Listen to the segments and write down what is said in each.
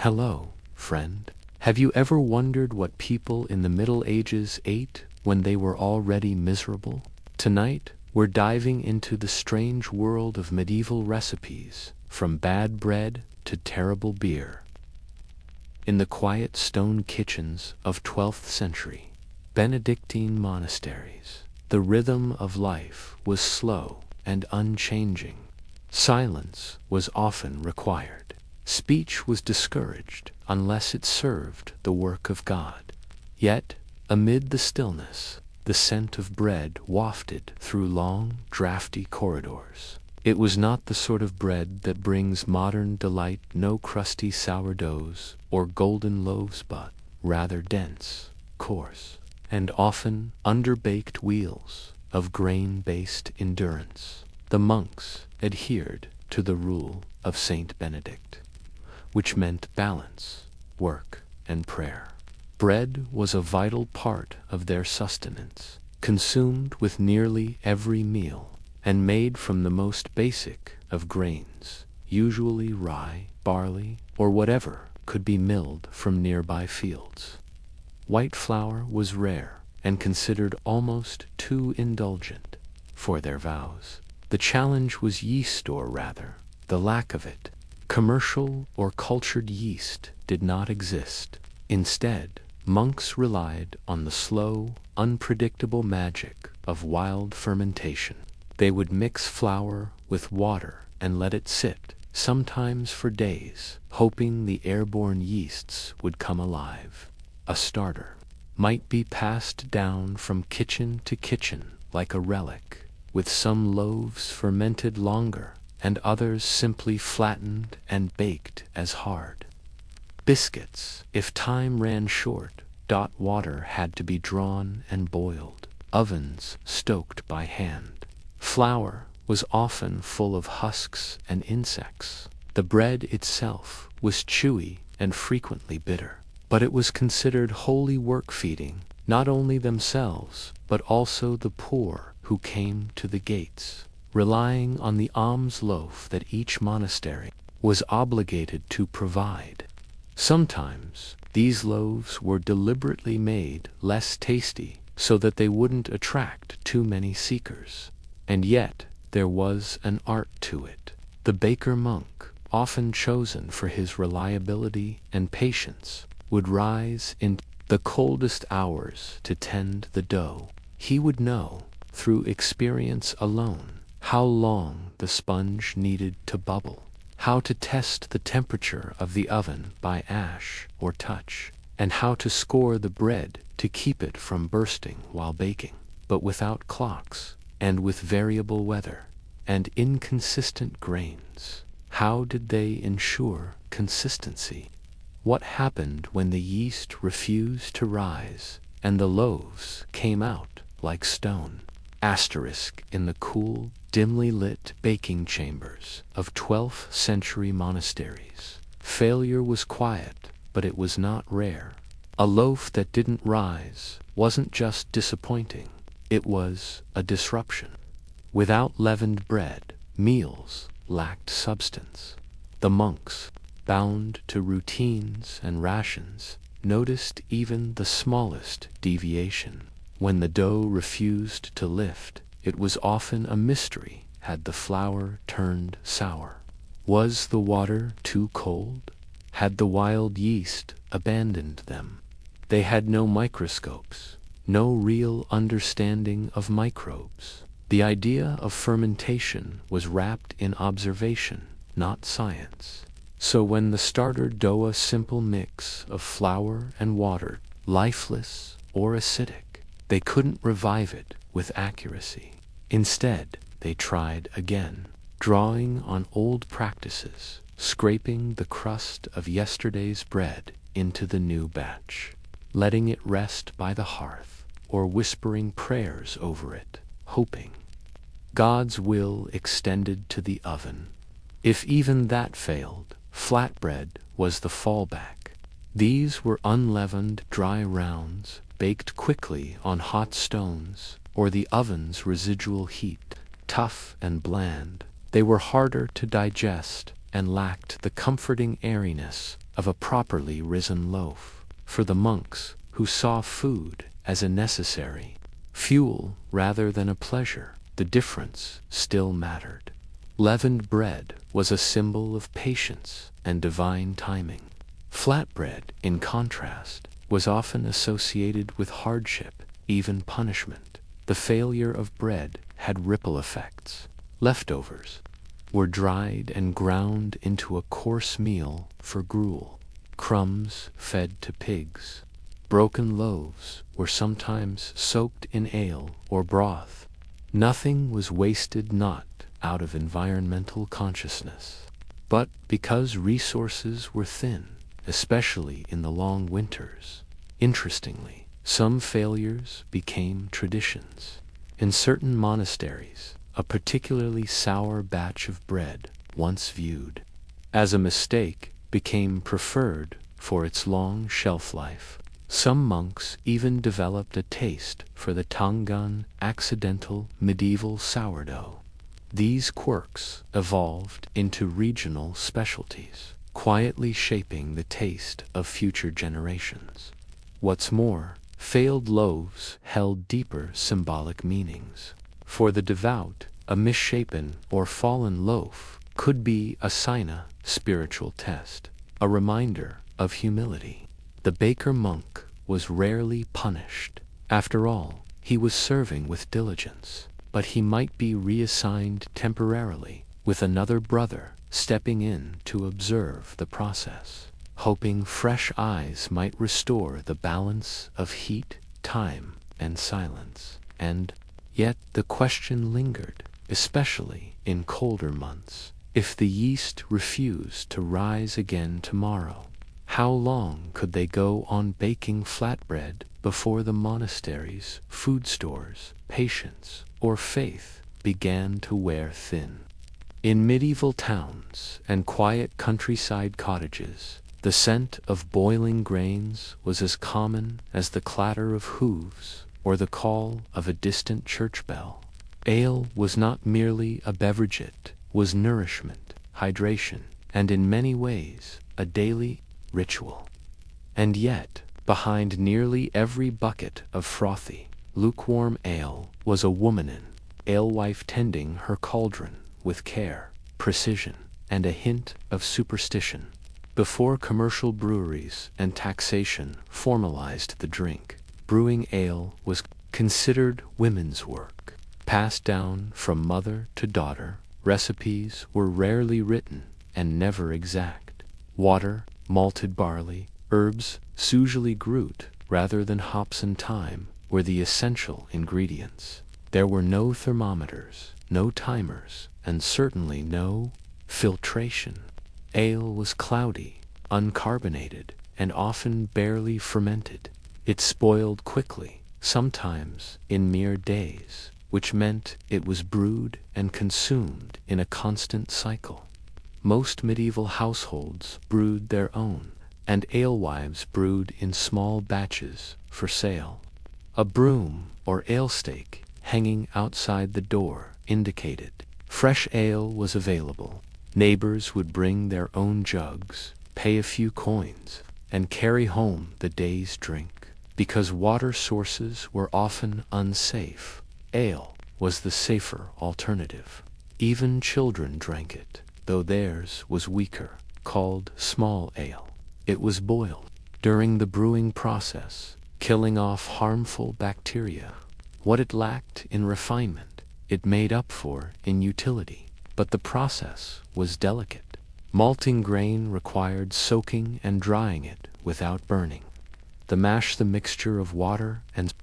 Hello, friend. Have you ever wondered what people in the Middle Ages ate when they were already miserable? Tonight, we're diving into the strange world of medieval recipes, from bad bread to terrible beer. In the quiet stone kitchens of 12th century Benedictine monasteries, the rhythm of life was slow and unchanging. Silence was often required. Speech was discouraged unless it served the work of God. Yet, amid the stillness, the scent of bread wafted through long, drafty corridors. It was not the sort of bread that brings modern delight, no crusty sourdoughs or golden loaves, but rather dense, coarse, and often underbaked wheels of grain-based endurance. The monks adhered to the rule of Saint Benedict, which meant balance, work, and prayer. Bread was a vital part of their sustenance, consumed with nearly every meal, and made from the most basic of grains, usually rye, barley, or whatever could be milled from nearby fields. White flour was rare and considered almost too indulgent for their vows. The challenge was yeast, or rather, the lack of it. Commercial or cultured yeast did not exist. Instead, monks relied on the slow, unpredictable magic of wild fermentation. They would mix flour with water and let it sit, sometimes for days, hoping the airborne yeasts would come alive. A starter might be passed down from kitchen to kitchen like a relic, with some loaves fermented longer and others simply flattened and baked as hard. Biscuits, if time ran short, water had to be drawn and boiled, ovens stoked by hand. Flour was often full of husks and insects. The bread itself was chewy and frequently bitter, but it was considered holy work, feeding not only themselves but also the poor who came to the gates, relying on the alms loaf that each monastery was obligated to provide. Sometimes these loaves were deliberately made less tasty so that they wouldn't attract too many seekers. And yet, there was an art to it. The baker monk, often chosen for his reliability and patience, would rise in the coldest hours to tend the dough. He would know, through experience alone, how long the sponge needed to bubble, how to test the temperature of the oven by ash or touch, and how to score the bread to keep it from bursting while baking. But without clocks, and with variable weather and inconsistent grains, how did they ensure consistency? What happened when the yeast refused to rise and the loaves came out like stone? In the cool, dimly lit baking chambers of 12th century monasteries, failure was quiet, but it was not rare. A loaf that didn't rise wasn't just disappointing, it was a disruption. Without leavened bread, meals lacked substance. The monks, bound to routines and rations, noticed even the smallest deviation. When the dough refused to lift, it was often a mystery. Had the flour turned sour? Was the water too cold? Had the wild yeast abandoned them? They had no microscopes, no real understanding of microbes. The idea of fermentation was wrapped in observation, not science. So when the starter dough, a simple mix of flour and water, lifeless or acidic, they couldn't revive it with accuracy. Instead, they tried again, drawing on old practices, scraping the crust of yesterday's bread into the new batch, letting it rest by the hearth, or whispering prayers over it, hoping God's will extended to the oven. If even that failed, flatbread was the fallback. These were unleavened dry rounds, baked quickly on hot stones, or the oven's residual heat. Tough and bland, they were harder to digest and lacked the comforting airiness of a properly risen loaf. For the monks, who saw food as a necessary fuel rather than a pleasure, the difference still mattered. Leavened bread was a symbol of patience and divine timing. Flatbread, in contrast, was often associated with hardship, even punishment. The failure of bread had ripple effects. Leftovers were dried and ground into a coarse meal for gruel. Crumbs fed to pigs. Broken loaves were sometimes soaked in ale or broth. Nothing was wasted, not out of environmental consciousness, but because resources were thin, especially in the long winters. Interestingly, some failures became traditions. In certain monasteries, a particularly sour batch of bread, once viewed as a mistake, became preferred for its long shelf life. Some monks even developed a taste for the tankard, accidental medieval sourdough. These quirks evolved into regional specialties, quietly shaping the taste of future generations. What's more, failed loaves held deeper symbolic meanings. For the devout, a misshapen or fallen loaf could be a sign of spiritual test, a reminder of humility. The baker monk was rarely punished. After all, he was serving with diligence, but he might be reassigned temporarily, with another brother stepping in to observe the process, hoping fresh eyes might restore the balance of heat, time, and silence. And yet the question lingered, especially in colder months. If the yeast refused to rise again tomorrow, how long could they go on baking flatbread before the monasteries, food stores, patience, or faith began to wear thin? In medieval towns and quiet countryside cottages, the scent of boiling grains was as common as the clatter of hooves or the call of a distant church bell. Ale was not merely a beverage, it was nourishment, hydration, and in many ways a daily ritual. And yet, behind nearly every bucket of frothy, lukewarm ale was a woman, alewife, tending her cauldron with care, precision, and a hint of superstition. Before commercial breweries and taxation formalized the drink, brewing ale was considered women's work, passed down from mother to daughter. Recipes were rarely written and never exact. Water, malted barley, herbs, usually grute rather than hops and thyme, were the essential ingredients. There were no thermometers, no timers, and certainly no filtration. Ale was cloudy, uncarbonated, and often barely fermented. It spoiled quickly, sometimes in mere days, which meant it was brewed and consumed in a constant cycle. Most medieval households brewed their own, and alewives brewed in small batches for sale. A broom or alestake hanging outside the door indicated fresh ale was available. Neighbors would bring their own jugs, pay a few coins, and carry home the day's drink. Because water sources were often unsafe, ale was the safer alternative. Even children drank it, though theirs was weaker, called small ale. It was boiled during the brewing process, killing off harmful bacteria. What it lacked in refinement, it made up for in utility. But the process was delicate. Malting grain required soaking and drying it without burning. To mash the mixture of water and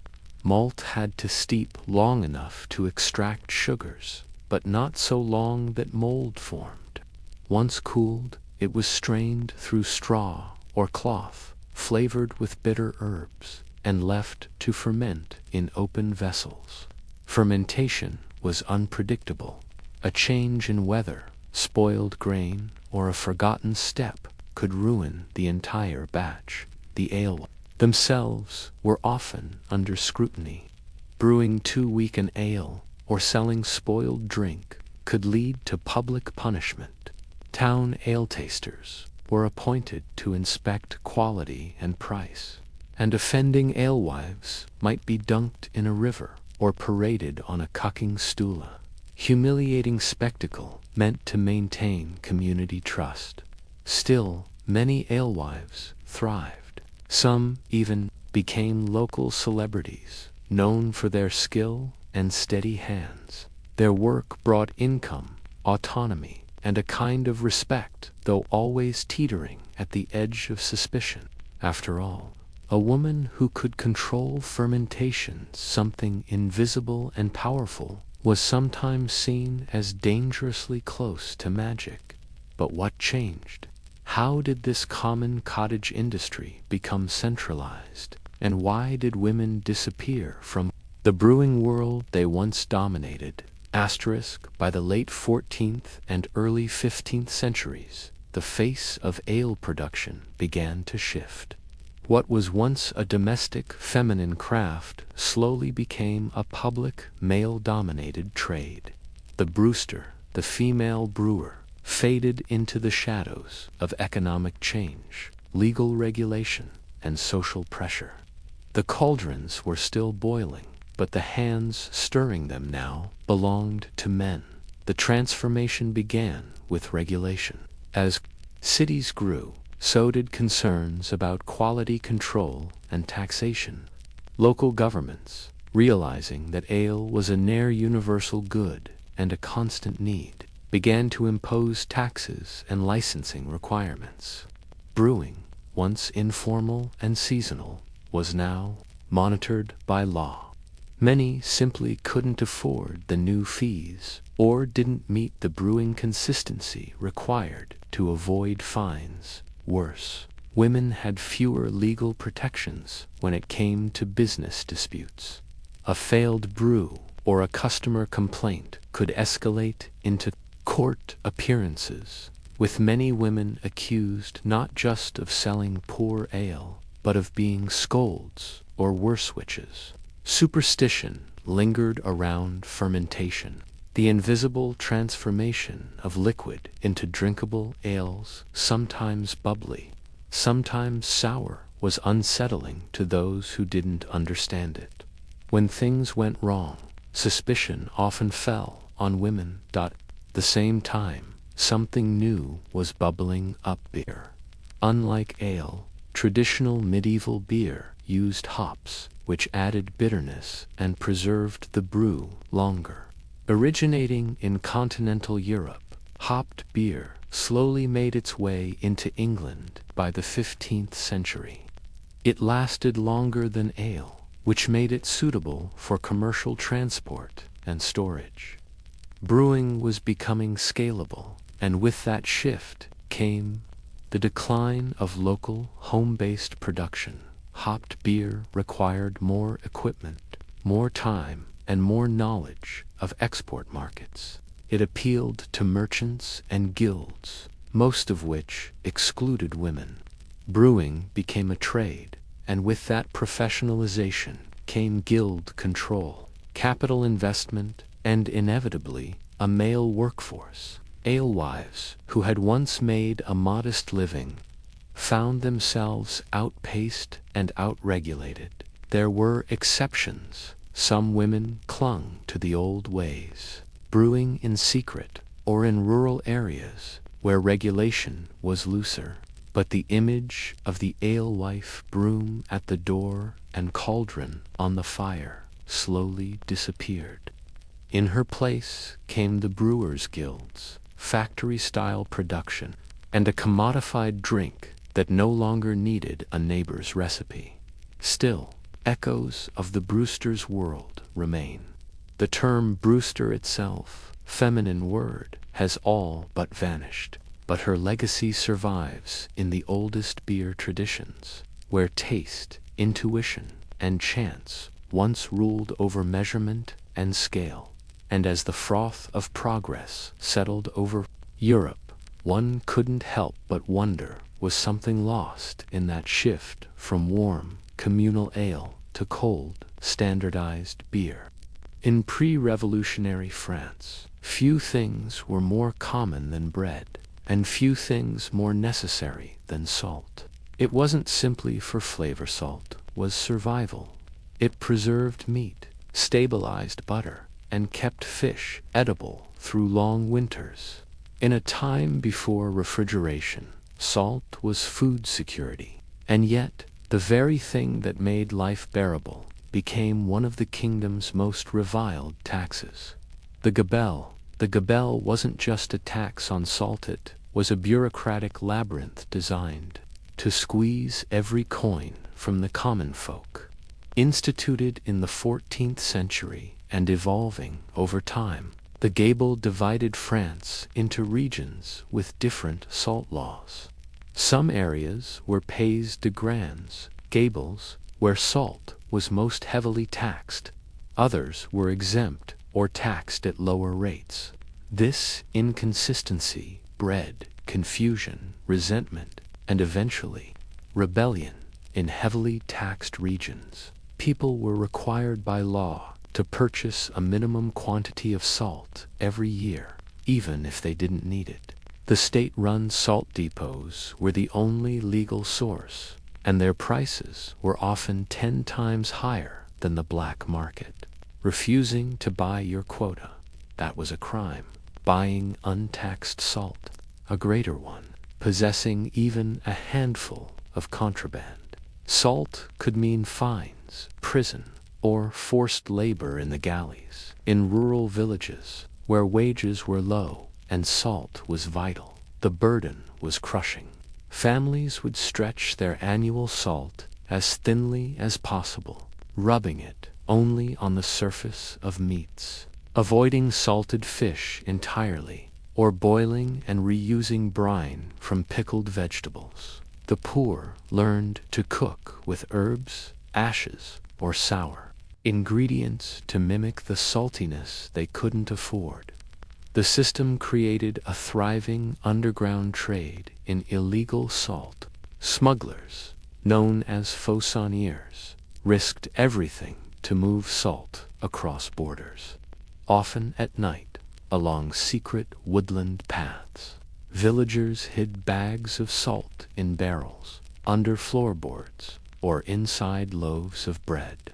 malt had to steep long enough to extract sugars, but not so long that mold formed. Once cooled, it was strained through straw or cloth, flavored with bitter herbs, and left to ferment in open vessels. Fermentation was unpredictable. A change in weather, spoiled grain, or a forgotten step could ruin the entire batch. The ale themselves were often under scrutiny. Brewing too weak an ale or selling spoiled drink could lead to public punishment. Town ale tasters were appointed to inspect quality and price, and offending alewives might be dunked in a river or paraded on a cucking stula. Humiliating spectacle meant to maintain community trust. Still, many alewives thrived. Some even became local celebrities, known for their skill and steady hands. Their work brought income, autonomy, and a kind of respect, though always teetering at the edge of suspicion. After all, a woman who could control fermentation, something invisible and powerful, was sometimes seen as dangerously close to magic. But what changed? How did this common cottage industry become centralized? And why did women disappear from the brewing world they once dominated? By the late 14th and early 15th centuries, the face of ale production began to shift. What was once a domestic, feminine craft slowly became a public, male-dominated trade. The brewster, the female brewer, faded into the shadows of economic change, legal regulation, and social pressure. The cauldrons were still boiling, but the hands stirring them now belonged to men. The transformation began with regulation. As cities grew, so did concerns about quality control and taxation. Local governments, realizing that ale was a near universal good and a constant need, began to impose taxes and licensing requirements. Brewing, once informal and seasonal, was now monitored by law. Many simply couldn't afford the new fees or didn't meet the brewing consistency required to avoid fines. Worse, women had fewer legal protections when it came to business disputes. A failed brew or a customer complaint could escalate into court appearances, with many women accused not just of selling poor ale, but of being scolds or worse witches. Superstition lingered around fermentation. The invisible transformation of liquid into drinkable ales, sometimes bubbly, sometimes sour, was unsettling to those who didn't understand it. When things went wrong, suspicion often fell on women. At the same time, something new was bubbling up. Beer. Unlike ale, traditional medieval beer used hops, which added bitterness and preserved the brew longer. Originating in continental Europe, hopped beer slowly made its way into England by the 15th century. It lasted longer than ale, which made it suitable for commercial transport and storage. Brewing was becoming scalable, and with that shift came the decline of local, home-based production. Hopped beer required more equipment, more time, and more knowledge of export markets. It appealed to merchants and guilds, most of which excluded women. Brewing became a trade, and with that professionalization came guild control, capital investment, and inevitably a male workforce. Alewives, who had once made a modest living, found themselves outpaced and outregulated. There were exceptions. Some women clung to the old ways, brewing in secret or in rural areas where regulation was looser. But the image of the alewife, broom at the door and cauldron on the fire, slowly disappeared. In her place came the brewers' guilds, factory-style production, and a commodified drink that no longer needed a neighbor's recipe. Still, echoes of the brewster's world remain. The term brewster itself, feminine word, has all but vanished, but her legacy survives in the oldest beer traditions, where taste, intuition, and chance once ruled over measurement and scale. And as the froth of progress settled over Europe, one couldn't help but wonder, was something lost in that shift from warm, communal ale to cold, standardized beer? In pre-revolutionary France, few things were more common than bread. and few things more necessary than salt. It wasn't simply for flavor. Salt was survival. It preserved meat, stabilized butter, and kept fish edible through long winters. In a time before refrigeration, salt was food security. And yet, the very thing that made life bearable became one of the kingdom's most reviled taxes. The gabelle. The gabelle wasn't just a tax on salt, it was a bureaucratic labyrinth designed to squeeze every coin from the common folk. Instituted in the 14th century and evolving over time, the gabelle divided France into regions with different salt laws. Some areas were pays de grands, gables, where salt was most heavily taxed. Others were exempt or taxed at lower rates. This inconsistency bred confusion, resentment, and eventually rebellion in heavily taxed regions. People were required by law to purchase a minimum quantity of salt every year, even if they didn't need it. The state-run salt depots were the only legal source, and their prices were often 10 times higher than the black market. Refusing to buy your quota, that was a crime. Buying untaxed salt, a greater one. Possessing even a handful of contraband. Salt could mean fines, prison, or forced labor in the galleys. In rural villages, where wages were low and salt was vital, the burden was crushing. Families would stretch their annual salt as thinly as possible, rubbing it only on the surface of meats, avoiding salted fish entirely, or boiling and reusing brine from pickled vegetables. The poor learned to cook with herbs, ashes, or sour ingredients to mimic the saltiness they couldn't afford. The system created a thriving underground trade in illegal salt. Smugglers, known as fauconniers, risked everything to move salt across borders, often at night, along secret woodland paths. Villagers hid bags of salt in barrels, under floorboards, or inside loaves of bread.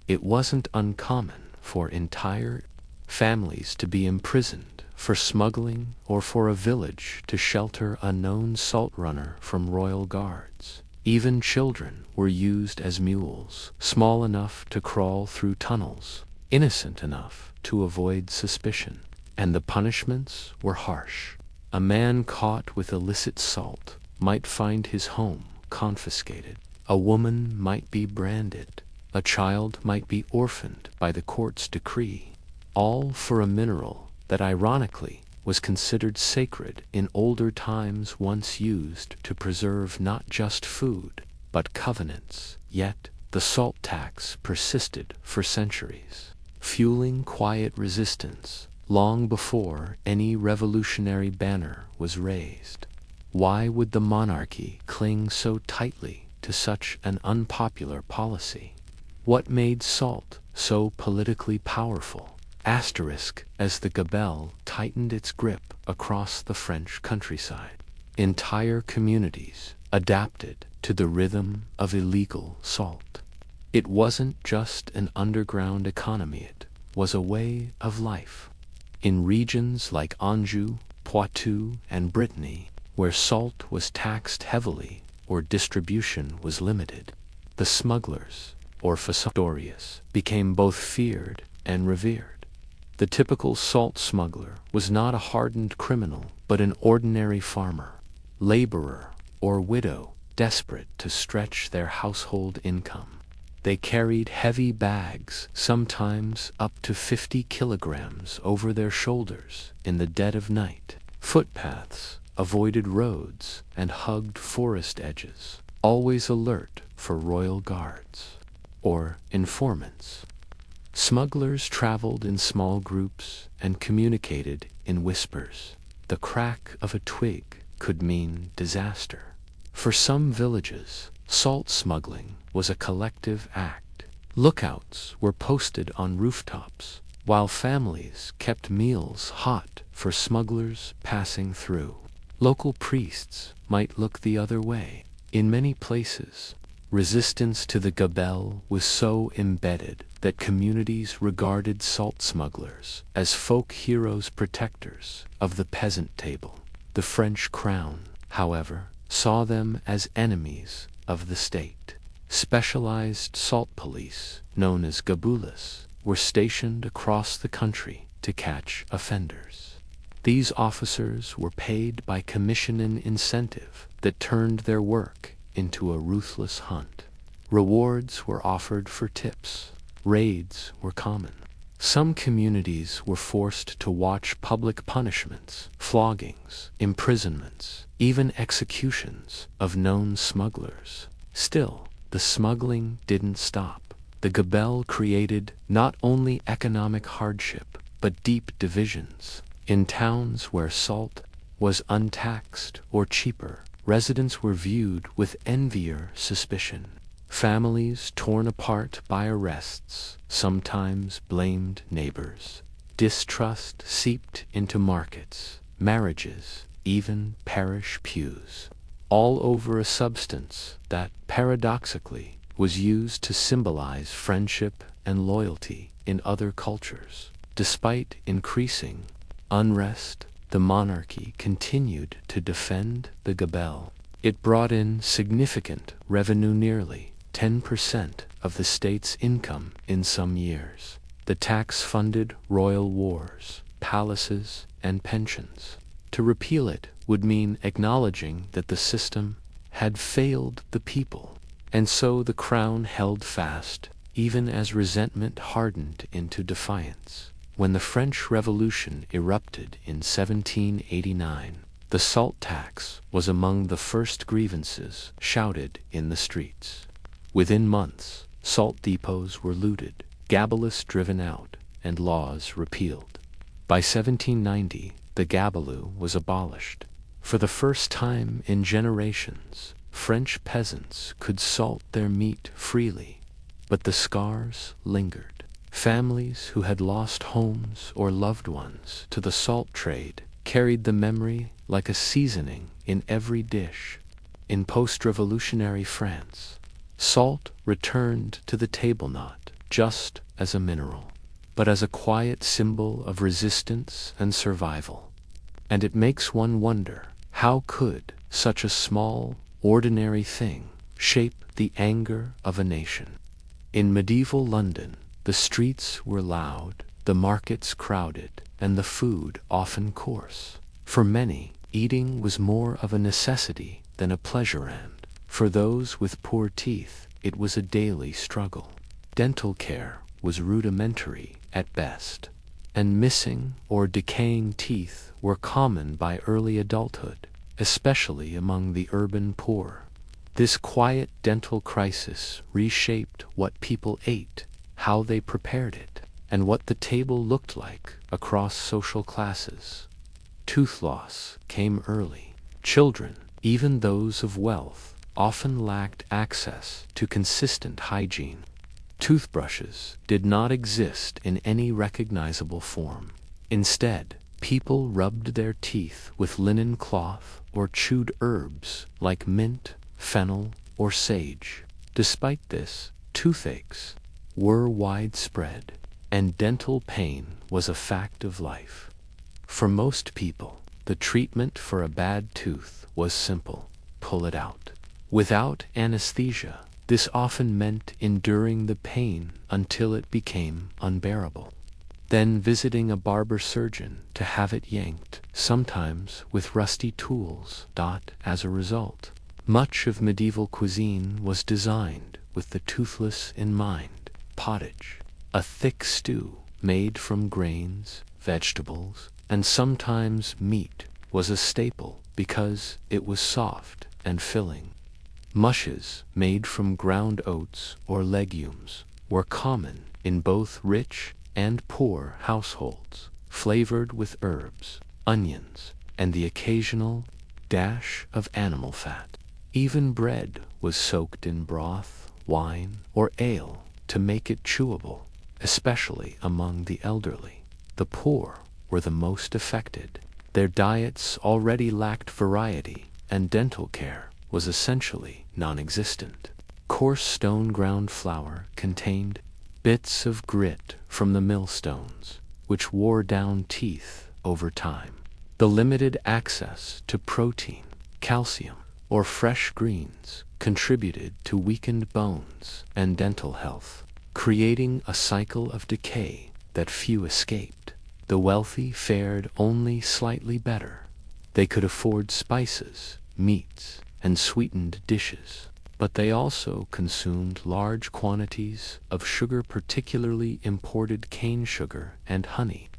It wasn't uncommon for entire families to be imprisoned for smuggling or for a village to shelter a known salt runner from royal guards. Even children were used as mules, small enough to crawl through tunnels, innocent enough to avoid suspicion. And the punishments were harsh. A man caught with illicit salt might find his home confiscated. A woman might be branded. A child might be orphaned by the court's decree. All for a mineral that ironically was considered sacred in older times, once used to preserve not just food, but covenants. Yet the salt tax persisted for centuries, fueling quiet resistance long before any revolutionary banner was raised. Why would the monarchy cling so tightly to such an unpopular policy? What made salt so politically powerful? As the gabelle tightened its grip across the French countryside, entire communities adapted to the rhythm of illegal salt. It wasn't just an underground economy, it was a way of life. In regions like Anjou, Poitou, and Brittany, where salt was taxed heavily or distribution was limited, the smugglers, or fauconniers, became both feared and revered. The typical salt smuggler was not a hardened criminal, but an ordinary farmer, laborer, or widow, desperate to stretch their household income. They carried heavy bags, sometimes up to 50 kilograms, over their shoulders in the dead of night. Footpaths, avoided roads, and hugged forest edges, always alert for royal guards or informants. Smugglers traveled in small groups and communicated in whispers. The crack of a twig could mean disaster. For some villages, salt smuggling was a collective act. Lookouts were posted on rooftops, while families kept meals hot for smugglers passing through. Local priests might look the other way. In many places, resistance to the gabelle was so embedded that communities regarded salt smugglers as folk heroes, protectors of the peasant table. The French crown, however, saw them as enemies of the state. Specialized salt police, known as gaboulas, were stationed across the country to catch offenders. These officers were paid by commission and incentive that turned their work into a ruthless hunt. Rewards were offered for tips. Raids were common. Some communities were forced to watch public punishments, floggings, imprisonments, even executions of known smugglers. Still, the smuggling didn't stop. The gabelle created not only economic hardship, but deep divisions. In towns where salt was untaxed or cheaper, residents were viewed with envy or suspicion. Families torn apart by arrests sometimes blamed neighbors. Distrust seeped into markets, marriages, even parish pews, all over a substance that, paradoxically, was used to symbolize friendship and loyalty in other cultures. Despite increasing unrest, the monarchy continued to defend the gabelle. It brought in significant revenue, nearly 10% of the state's income in some years. The tax funded royal wars, palaces, and pensions. To repeal it would mean acknowledging that the system had failed the people, and so the crown held fast, even as resentment hardened into defiance. When the French Revolution erupted in 1789, the salt tax was among the first grievances shouted in the streets. Within months, salt depots were looted, gabelists driven out, and laws repealed. By 1790, the gabelou was abolished. For the first time in generations, French peasants could salt their meat freely, but the scars lingered. Families who had lost homes or loved ones to the salt trade carried the memory like a seasoning in every dish. In post-revolutionary France, salt returned to the table not just as a mineral, but as a quiet symbol of resistance and survival. And it makes one wonder, how could such a small, ordinary thing shape the anger of a nation? In medieval London, the streets were loud, the markets crowded, and the food often coarse. For many, eating was more of a necessity than a pleasure, and for those with poor teeth, it was a daily struggle. Dental care was rudimentary at best, and missing or decaying teeth were common by early adulthood, especially among the urban poor. This quiet dental crisis reshaped what people ate, how they prepared it, and what the table looked like across social classes. Tooth loss came early. Children, even those of wealth, often lacked access to consistent hygiene. Toothbrushes did not exist in any recognizable form. Instead, people rubbed their teeth with linen cloth or chewed herbs like mint, fennel, or sage. Despite this, toothaches were widespread, and dental pain was a fact of life. For most people, the treatment for a bad tooth was simple: pull it out. Without anesthesia, this often meant enduring the pain until it became unbearable. Then visiting a barber surgeon to have it yanked, sometimes with rusty tools. As a result, much of medieval cuisine was designed with the toothless in mind. Pottage, a thick stew made from grains, vegetables, and sometimes meat, was a staple because it was soft and filling. Mushes made from ground oats or legumes were common in both rich and poor households, flavored with herbs, onions, and the occasional dash of animal fat. Even bread was soaked in broth, wine, or ale to make it chewable, especially among the elderly. The poor were the most affected. Their diets already lacked variety, and dental care was essentially non-existent. Coarse stone-ground flour contained bits of grit from the millstones, which wore down teeth over time. The limited access to protein, calcium, or fresh greens contributed to weakened bones and dental health, creating a cycle of decay that few escaped. The wealthy fared only slightly better. They could afford spices, meats, and sweetened dishes, but they also consumed large quantities of sugar, particularly imported cane sugar and honey.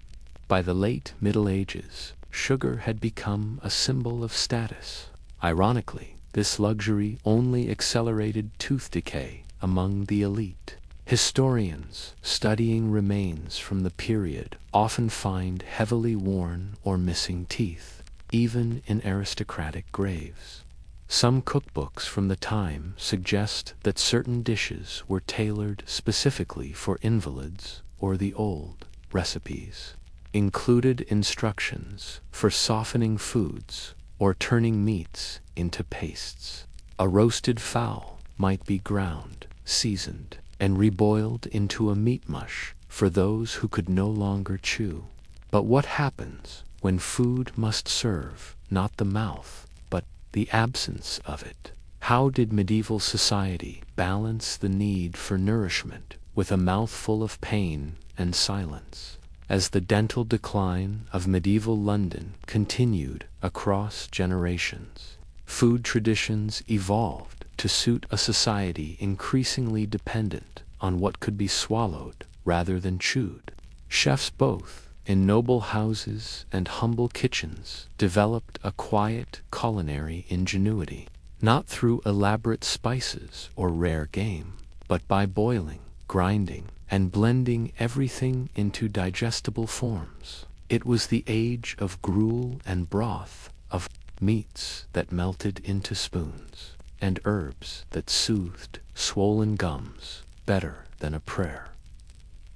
By the late Middle Ages, sugar had become a symbol of status. Ironically, this luxury only accelerated tooth decay among the elite. Historians studying remains from the period often find heavily worn or missing teeth, even in aristocratic graves. Some cookbooks from the time suggest that certain dishes were tailored specifically for invalids, or the old recipes included instructions for softening foods or turning meats into pastes. A roasted fowl might be ground, seasoned, and reboiled into a meat mush for those who could no longer chew. But what happens when food must serve not the mouth, but the absence of it? How did medieval society balance the need for nourishment with a mouthful of pain and silence? As the dental decline of medieval London continued across generations, food traditions evolved to suit a society increasingly dependent on what could be swallowed rather than chewed. Chefs both in noble houses and humble kitchens developed a quiet culinary ingenuity, not through elaborate spices or rare game, but by boiling, grinding, and blending everything into digestible forms. It was the age of gruel and broth, of meats that melted into spoons, and herbs that soothed swollen gums better than a prayer.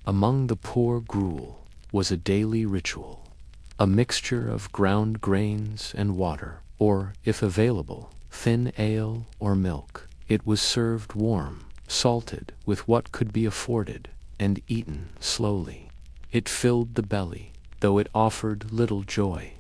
Among the poor, gruel was a daily ritual, a mixture of ground grains and water, or, if available, thin ale or milk. It was served warm, salted with what could be afforded, and eaten slowly. It filled the belly, though it offered little joy.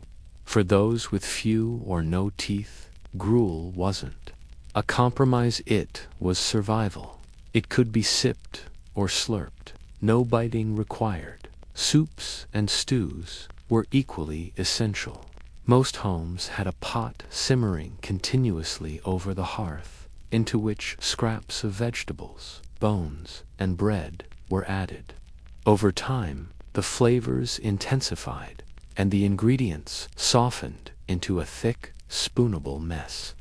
For those with few or no teeth, gruel wasn't a compromise, it was survival. It could be sipped or slurped, no biting required. Soups and stews were equally essential. Most homes had a pot simmering continuously over the hearth, into which scraps of vegetables, bones, and bread were added. Over time, the flavors intensified, and the ingredients softened into a thick, spoonable mess.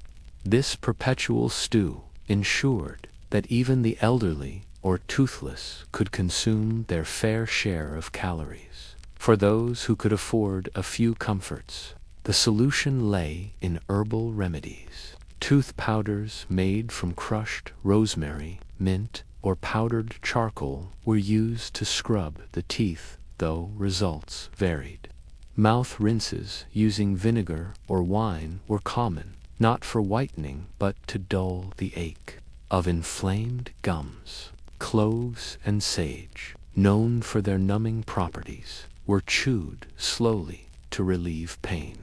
This perpetual stew ensured that even the elderly or toothless could consume their fair share of calories. For those who could afford a few comforts, the solution lay in herbal remedies. Tooth powders made from crushed rosemary, mint, or powdered charcoal were used to scrub the teeth, though results varied. Mouth rinses using vinegar or wine were common, not for whitening but to dull the ache of inflamed gums. Cloves and sage, known for their numbing properties, were chewed slowly to relieve pain.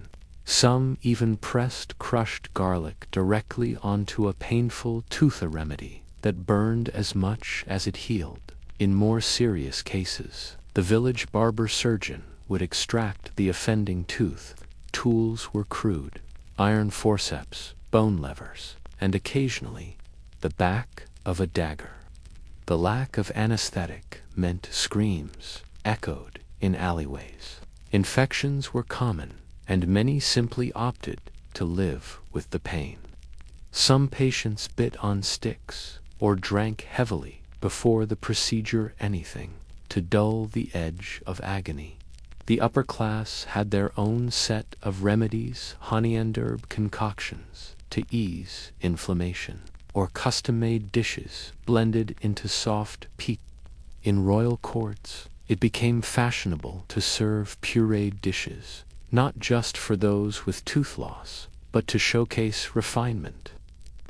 Some even pressed crushed garlic directly onto a painful tooth remedy that burned as much as it healed. In more serious cases, the village barber surgeon would extract the offending tooth. Tools were crude: iron forceps, bone levers, and occasionally the back of a dagger. The lack of anesthetic meant screams echoed in alleyways. Infections were common, and many simply opted to live with the pain. Some patients bit on sticks or drank heavily before the procedure, anything to dull the edge of agony. The upper class had their own set of remedies, honey and herb concoctions to ease inflammation, or custom-made dishes blended into soft peat. In royal courts, it became fashionable to serve pureed dishes, not just for those with tooth loss, but to showcase refinement.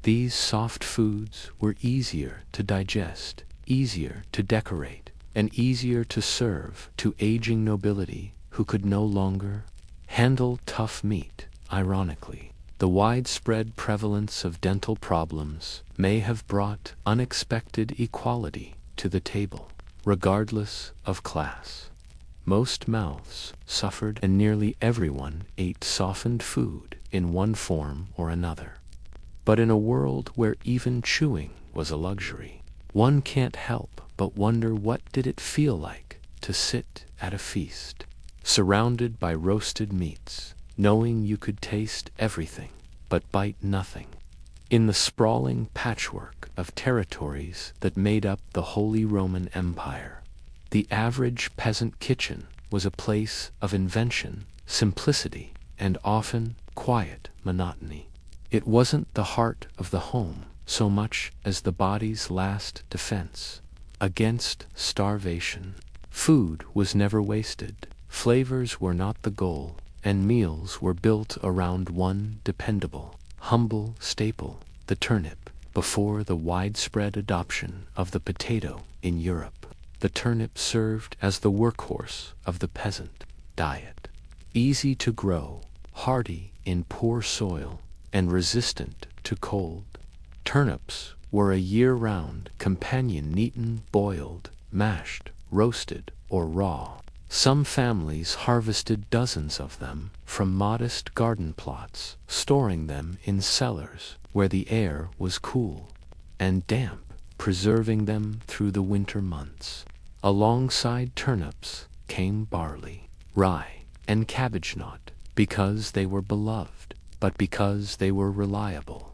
These soft foods were easier to digest, easier to decorate, and easier to serve to aging nobility who could no longer handle tough meat. Ironically, the widespread prevalence of dental problems may have brought unexpected equality to the table, regardless of class. Most mouths suffered, and nearly everyone ate softened food in one form or another. But in a world where even chewing was a luxury, one can't help but wonder, what did it feel like to sit at a feast, surrounded by roasted meats, knowing you could taste everything but bite nothing? In the sprawling patchwork of territories that made up the Holy Roman Empire, the average peasant kitchen was a place of invention, simplicity, and often quiet monotony. It wasn't the heart of the home so much as the body's last defense against starvation. Food was never wasted, flavors were not the goal, and meals were built around one dependable, humble staple, the turnip. Before the widespread adoption of the potato in Europe, the turnip served as the workhorse of the peasant diet. Easy to grow, hardy in poor soil, and resistant to cold, turnips were a year-round companion, eaten boiled, mashed, roasted, or raw. Some families harvested dozens of them from modest garden plots, storing them in cellars where the air was cool and damp, preserving them through the winter months. Alongside turnips came barley, rye, and cabbage, not because they were beloved, but because they were reliable.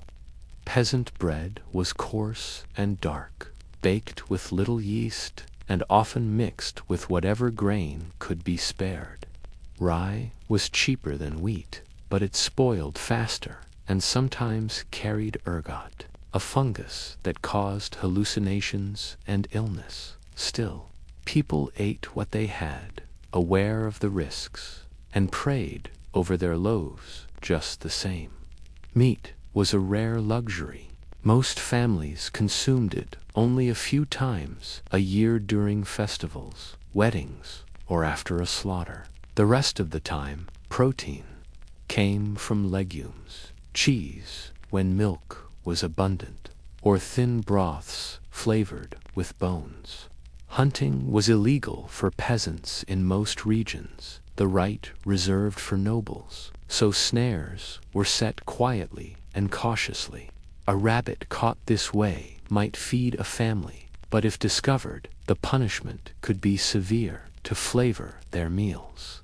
Peasant bread was coarse and dark, baked with little yeast, and often mixed with whatever grain could be spared. Rye was cheaper than wheat, but it spoiled faster and sometimes carried ergot, a fungus that caused hallucinations and illness. Still, people ate what they had, aware of the risks, and prayed over their loaves just the same. Meat was a rare luxury. Most families consumed it only a few times a year during festivals, weddings, or after a slaughter. The rest of the time, protein came from legumes, cheese when milk was abundant, or thin broths flavored with bones. Hunting was illegal for peasants in most regions, the right reserved for nobles, so snares were set quietly and cautiously. A rabbit caught this way might feed a family, but if discovered, the punishment could be severe to flavor their meals.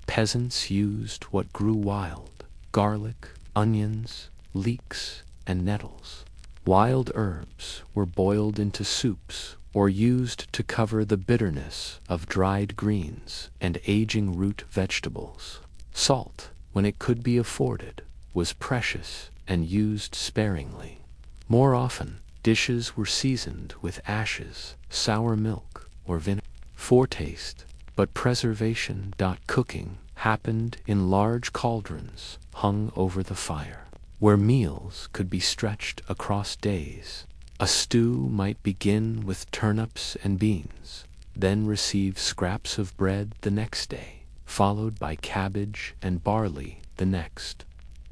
Peasants used what grew wild: garlic, onions, leeks, and nettles. Wild herbs were boiled into soups or used to cover the bitterness of dried greens and aging root vegetables. Salt, when it could be afforded, was precious and used sparingly. More often, dishes were seasoned with ashes, sour milk, or vinegar. Foretaste, but preservation. Cooking happened in large cauldrons hung over the fire, where meals could be stretched across days. A stew might begin with turnips and beans, then receive scraps of bread the next day, followed by cabbage and barley the next.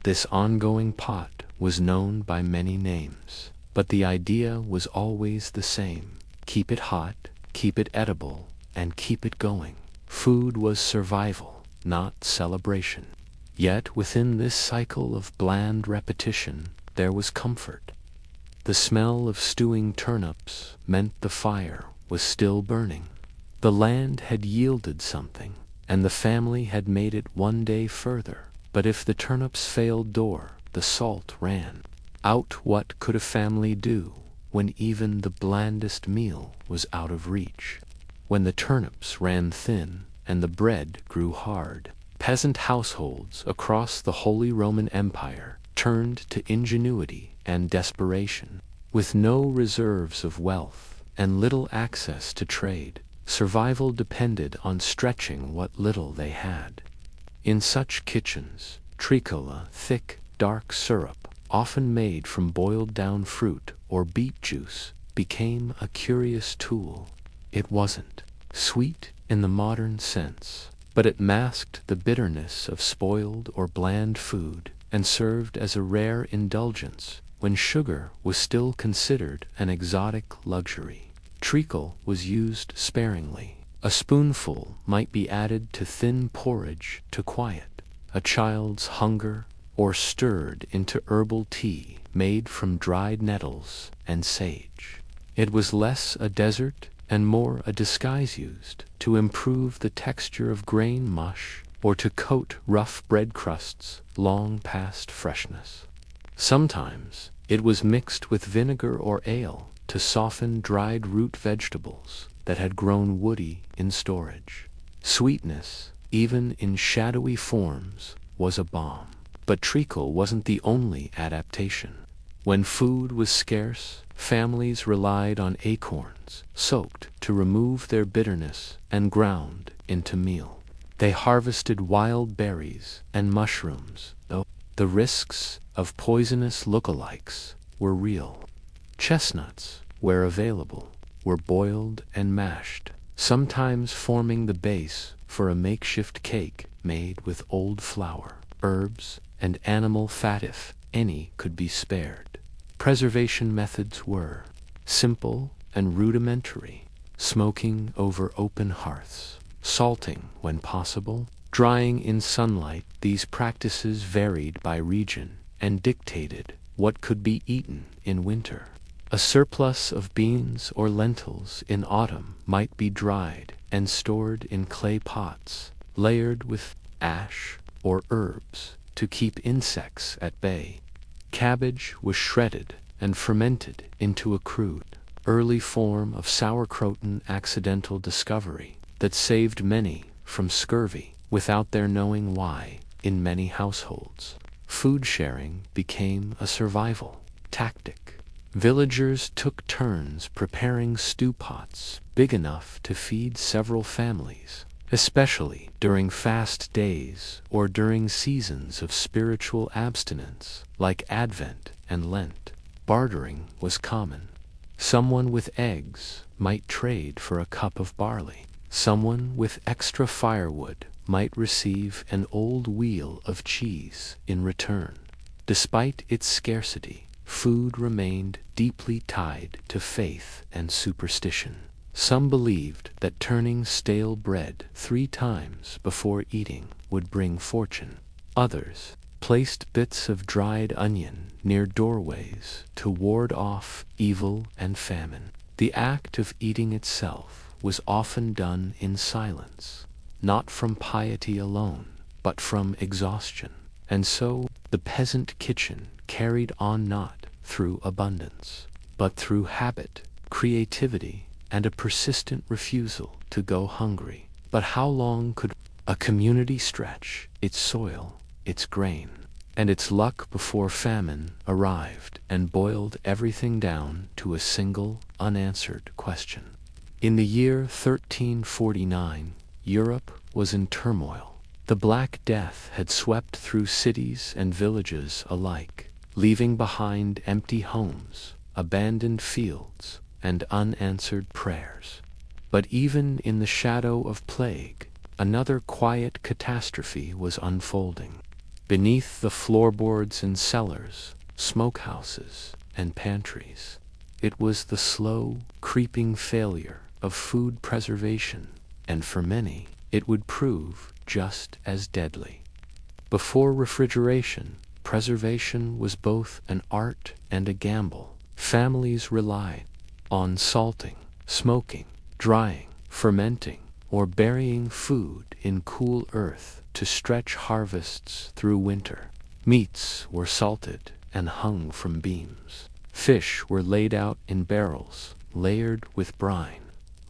This ongoing pot was known by many names, but the idea was always the same: keep it hot, keep it edible, and keep it going. Food was survival, not celebration. Yet within this cycle of bland repetition, there was comfort. The smell of stewing turnips meant the fire was still burning. The land had yielded something, and the family had made it one day further. But if the turnips failed the salt ran out. What could a family do when even the blandest meal was out of reach? When the turnips ran thin and the bread grew hard, peasant households across the Holy Roman Empire turned to ingenuity and desperation. With no reserves of wealth and little access to trade, survival depended on stretching what little they had. In such kitchens, treacle, a thick, dark syrup, often made from boiled-down fruit or beet juice, became a curious tool. It wasn't sweet in the modern sense, but it masked the bitterness of spoiled or bland food and served as a rare indulgence when sugar was still considered an exotic luxury. Treacle was used sparingly. A spoonful might be added to thin porridge to quiet a child's hunger, or stirred into herbal tea made from dried nettles and sage. It was less a dessert and more a disguise used to improve the texture of grain mush or to coat rough bread crusts long past freshness. Sometimes it was mixed with vinegar or ale to soften dried root vegetables that had grown woody in storage. Sweetness, even in shadowy forms, was a balm. But treacle wasn't the only adaptation. When food was scarce, families relied on acorns, soaked to remove their bitterness and ground into meal. They harvested wild berries and mushrooms, though the risks of poisonous lookalikes were real. Chestnuts, where available, were boiled and mashed, sometimes forming the base for a makeshift cake made with old flour, herbs, and animal fat if any could be spared. Preservation methods were simple and rudimentary: smoking over open hearths, salting when possible, drying in sunlight. These practices varied by region and dictated what could be eaten in winter. A surplus of beans or lentils in autumn might be dried and stored in clay pots, layered with ash or herbs to keep insects at bay. Cabbage was shredded and fermented into a crude, early form of sauerkraut, an accidental discovery that saved many from scurvy without their knowing why. In many households, food sharing became a survival tactic. Villagers took turns preparing stew pots big enough to feed several families, especially during fast days or during seasons of spiritual abstinence like Advent and Lent. Bartering was common. Someone with eggs might trade for a cup of barley. Someone with extra firewood might receive an old wheel of cheese in return. Despite its scarcity, food remained deeply tied to faith and superstition. Some believed that turning stale bread 3 times before eating would bring fortune. Others placed bits of dried onion near doorways to ward off evil and famine. The act of eating itself was often done in silence, not from piety alone, but from exhaustion. And so the peasant kitchen carried on not through abundance, but through habit, creativity, and a persistent refusal to go hungry. But how long could a community stretch its soil, its grain, and its luck before famine arrived and boiled everything down to a single, unanswered question? In the year 1349, Europe was in turmoil. The Black Death had swept through cities and villages alike, leaving behind empty homes, abandoned fields, and unanswered prayers. But even in the shadow of plague, another quiet catastrophe was unfolding. Beneath the floorboards in cellars, smokehouses, and pantries, it was the slow, creeping failure of food preservation, and for many, it would prove just as deadly. Before refrigeration, preservation was both an art and a gamble. Families relied on salting, smoking, drying, fermenting, or burying food in cool earth to stretch harvests through winter. Meats were salted and hung from beams. Fish were laid out in barrels, layered with brine.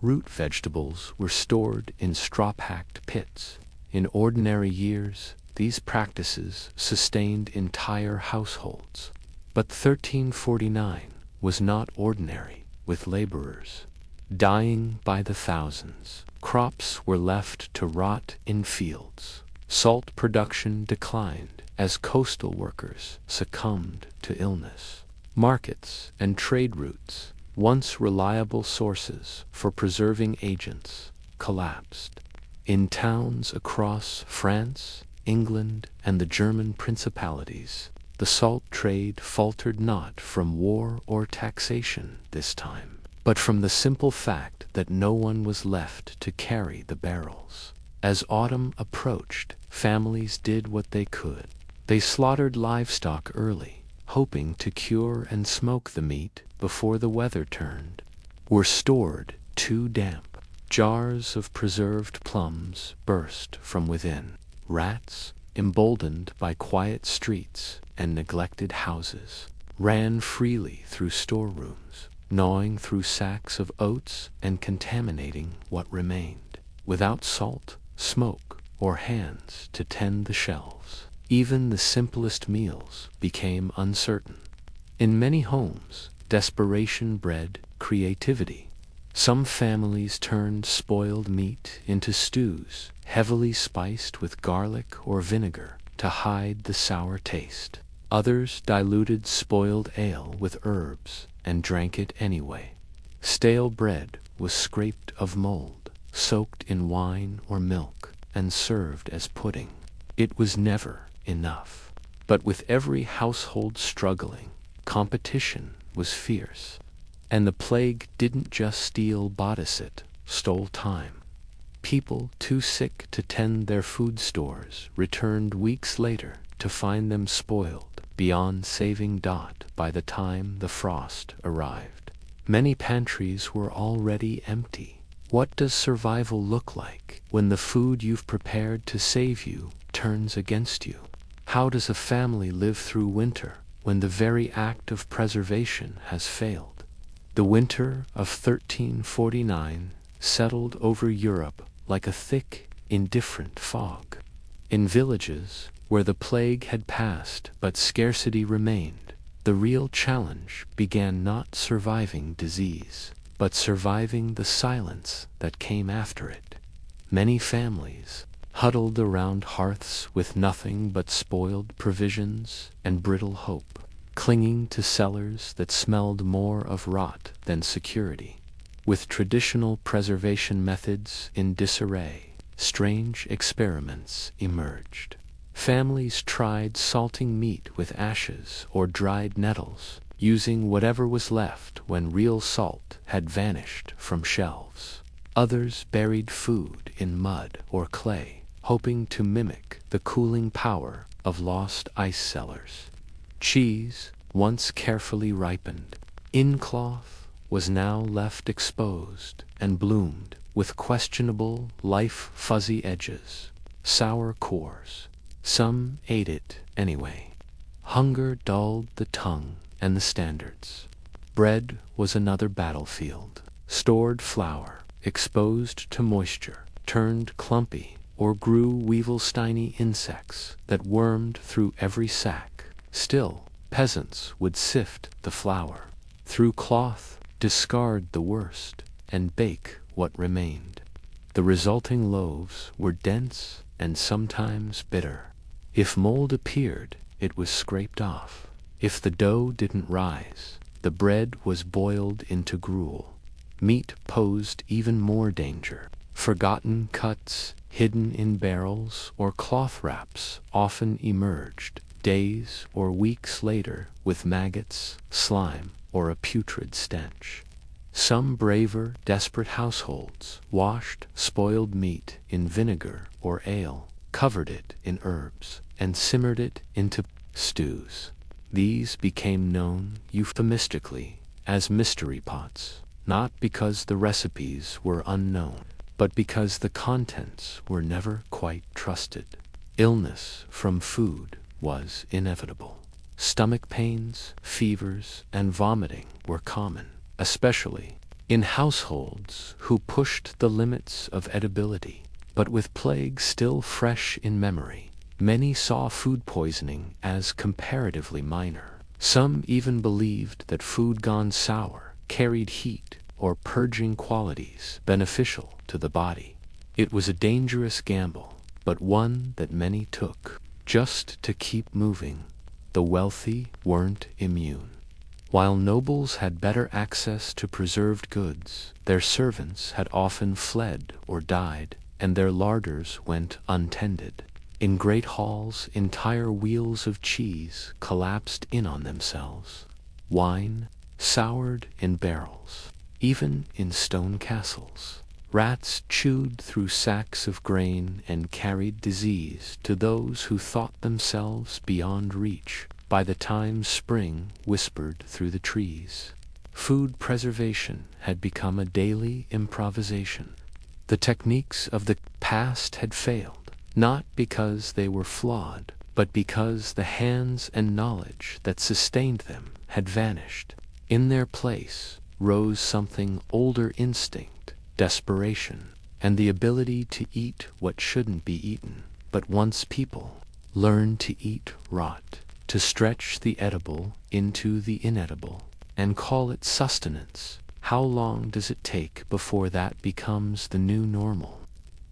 Root vegetables were stored in straw-packed pits. In ordinary years, these practices sustained entire households. But 1349 was not ordinary, with laborers dying by the thousands. Crops were left to rot in fields. Salt production declined as coastal workers succumbed to illness. Markets and trade routes, once reliable sources for preserving agents, collapsed. In towns across France, England, and the German principalities, the salt trade faltered not from war or taxation this time, but from the simple fact that no one was left to carry the barrels. As autumn approached, families did what they could. They slaughtered livestock early, hoping to cure and smoke the meat before the weather turned, were stored too damp. Jars of preserved plums burst from within. Rats, emboldened by quiet streets and neglected houses, ran freely through storerooms, gnawing through sacks of oats and contaminating what remained. Without salt, smoke, or hands to tend the shelves, even the simplest meals became uncertain. In many homes, desperation bred creativity. Some families turned spoiled meat into stews, heavily spiced with garlic or vinegar to hide the sour taste. Others diluted spoiled ale with herbs and drank it anyway. Stale bread was scraped of mold, soaked in wine or milk, and served as pudding. It was never enough. But with every household struggling, competition was fierce. And the plague didn't just steal bodice, it stole time. People too sick to tend their food stores returned weeks later to find them spoiled beyond saving by the time the frost arrived. Many pantries were already empty. What does survival look like when the food you've prepared to save you turns against you? How does a family live through winter when the very act of preservation has failed? The winter of 1349 settled over Europe like a thick, indifferent fog. In villages where the plague had passed but scarcity remained, the real challenge began not surviving disease, but surviving the silence that came after it. Many families huddled around hearths with nothing but spoiled provisions and brittle hope, clinging to cellars that smelled more of rot than security. With traditional preservation methods in disarray, strange experiments emerged. Families tried salting meat with ashes or dried nettles, using whatever was left when real salt had vanished from shelves. Others buried food in mud or clay, hoping to mimic the cooling power of lost ice cellars. Cheese, once carefully ripened in cloth, was now left exposed and bloomed with questionable fuzzy edges, sour cores. Some ate it anyway. Hunger dulled the tongue and the standards. Bread was another battlefield. Stored flour, exposed to moisture, turned clumpy or grew weevil-stiny insects that wormed through every sack. Still, peasants would sift the flour through cloth, discard the worst, and bake what remained. The resulting loaves were dense and sometimes bitter. If mold appeared, it was scraped off. If the dough didn't rise, the bread was boiled into gruel. Meat posed even more danger. Forgotten cuts, hidden in barrels or cloth wraps, often emerged days or weeks later with maggots, slime, or a putrid stench. Some braver, desperate households washed spoiled meat in vinegar or ale, covered it in herbs, and simmered it into stews. These became known euphemistically as mystery pots, not because the recipes were unknown, but because the contents were never quite trusted. Illness from food was inevitable. Stomach pains, fevers, and vomiting were common, especially in households who pushed the limits of edibility. But with plague still fresh in memory, many saw food poisoning as comparatively minor. Some even believed that food gone sour carried heat or purging qualities beneficial to the body. It was a dangerous gamble, but one that many took, just to keep moving. The wealthy weren't immune. While nobles had better access to preserved goods, their servants had often fled or died, and their larders went untended. In great halls, entire wheels of cheese collapsed in on themselves. Wine soured in barrels, even in stone castles. Rats chewed through sacks of grain and carried disease to those who thought themselves beyond reach by the time spring whispered through the trees. Food preservation had become a daily improvisation. The techniques of the past had failed, not because they were flawed, but because the hands and knowledge that sustained them had vanished. In their place rose something older: instinct, desperation, and the ability to eat what shouldn't be eaten. But once people learned to eat rot, to stretch the edible into the inedible, and call it sustenance, how long does it take before that becomes the new normal?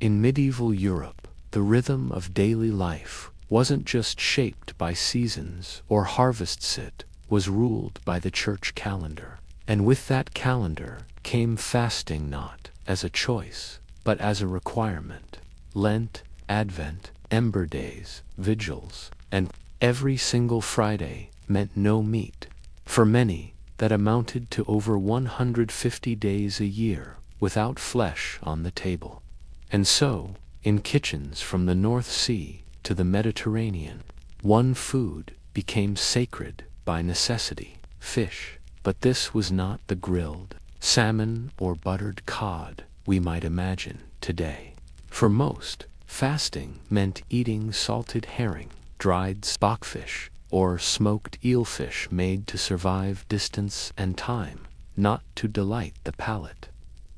In medieval Europe, the rhythm of daily life wasn't just shaped by seasons or harvests, it was ruled by the church calendar. And with that calendar came fasting, not as a choice, but as a requirement. Lent, Advent, Ember Days, Vigils, and every single Friday meant no meat. For many, that amounted to over 150 days a year without flesh on the table. And so, in kitchens from the North Sea to the Mediterranean, one food became sacred by necessity: fish. But this was not the grilled salmon or buttered cod we might imagine today. For most, fasting meant eating salted herring, dried stockfish, or smoked eelfish made to survive distance and time, not to delight the palate.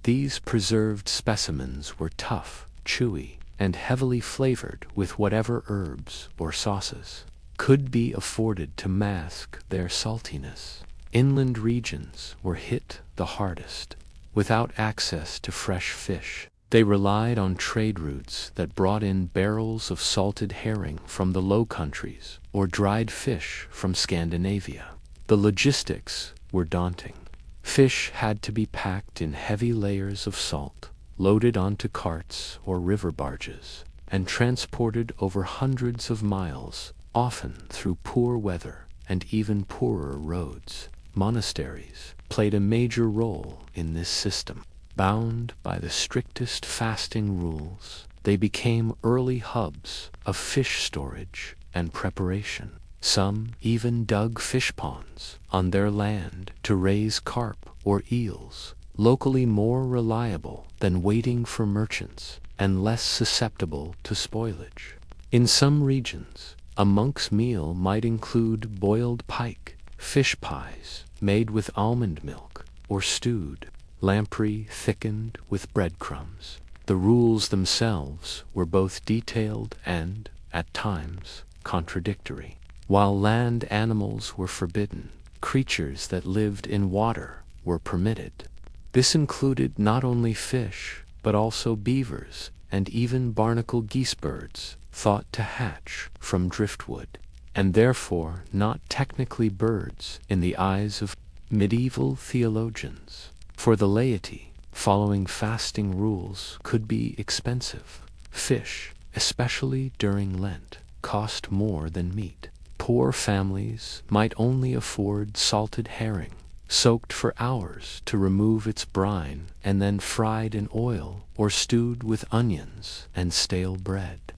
These preserved specimens were tough, chewy, and heavily flavored with whatever herbs or sauces could be afforded to mask their saltiness. Inland regions were hit the hardest. Without access to fresh fish, they relied on trade routes that brought in barrels of salted herring from the Low Countries or dried fish from Scandinavia. The logistics were daunting. Fish had to be packed in heavy layers of salt, loaded onto carts or river barges, and transported over hundreds of miles, often through poor weather and even poorer roads. Monasteries played a major role in this system. Bound by the strictest fasting rules, they became early hubs of fish storage and preparation. Some even dug fish ponds on their land to raise carp or eels, locally more reliable than waiting for merchants and less susceptible to spoilage. In some regions, a monk's meal might include boiled pike, fish pies made with almond milk, or stewed lamprey thickened with breadcrumbs. The rules themselves were both detailed and, at times, contradictory. While land animals were forbidden, creatures that lived in water were permitted. This included not only fish, but also beavers and even barnacle geesebirds, thought to hatch from driftwood, and therefore not technically birds in the eyes of medieval theologians. For the laity, following fasting rules could be expensive. Fish, especially during Lent, cost more than meat. Poor families might only afford salted herring, soaked for hours to remove its brine and then fried in oil or stewed with onions and stale bread.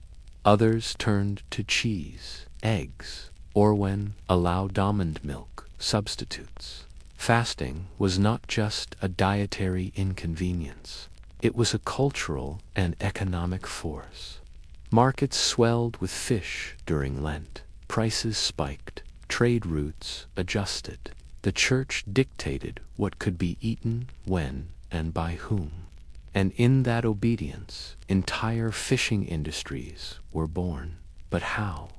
Others turned to cheese, eggs, or, when allowed, almond milk substitutes. Fasting was not just a dietary inconvenience. It was a cultural and economic force. Markets swelled with fish during Lent. Prices spiked. Trade routes adjusted. The church dictated what could be eaten, when, and by whom. And in that obedience, entire fishing industries were born. But how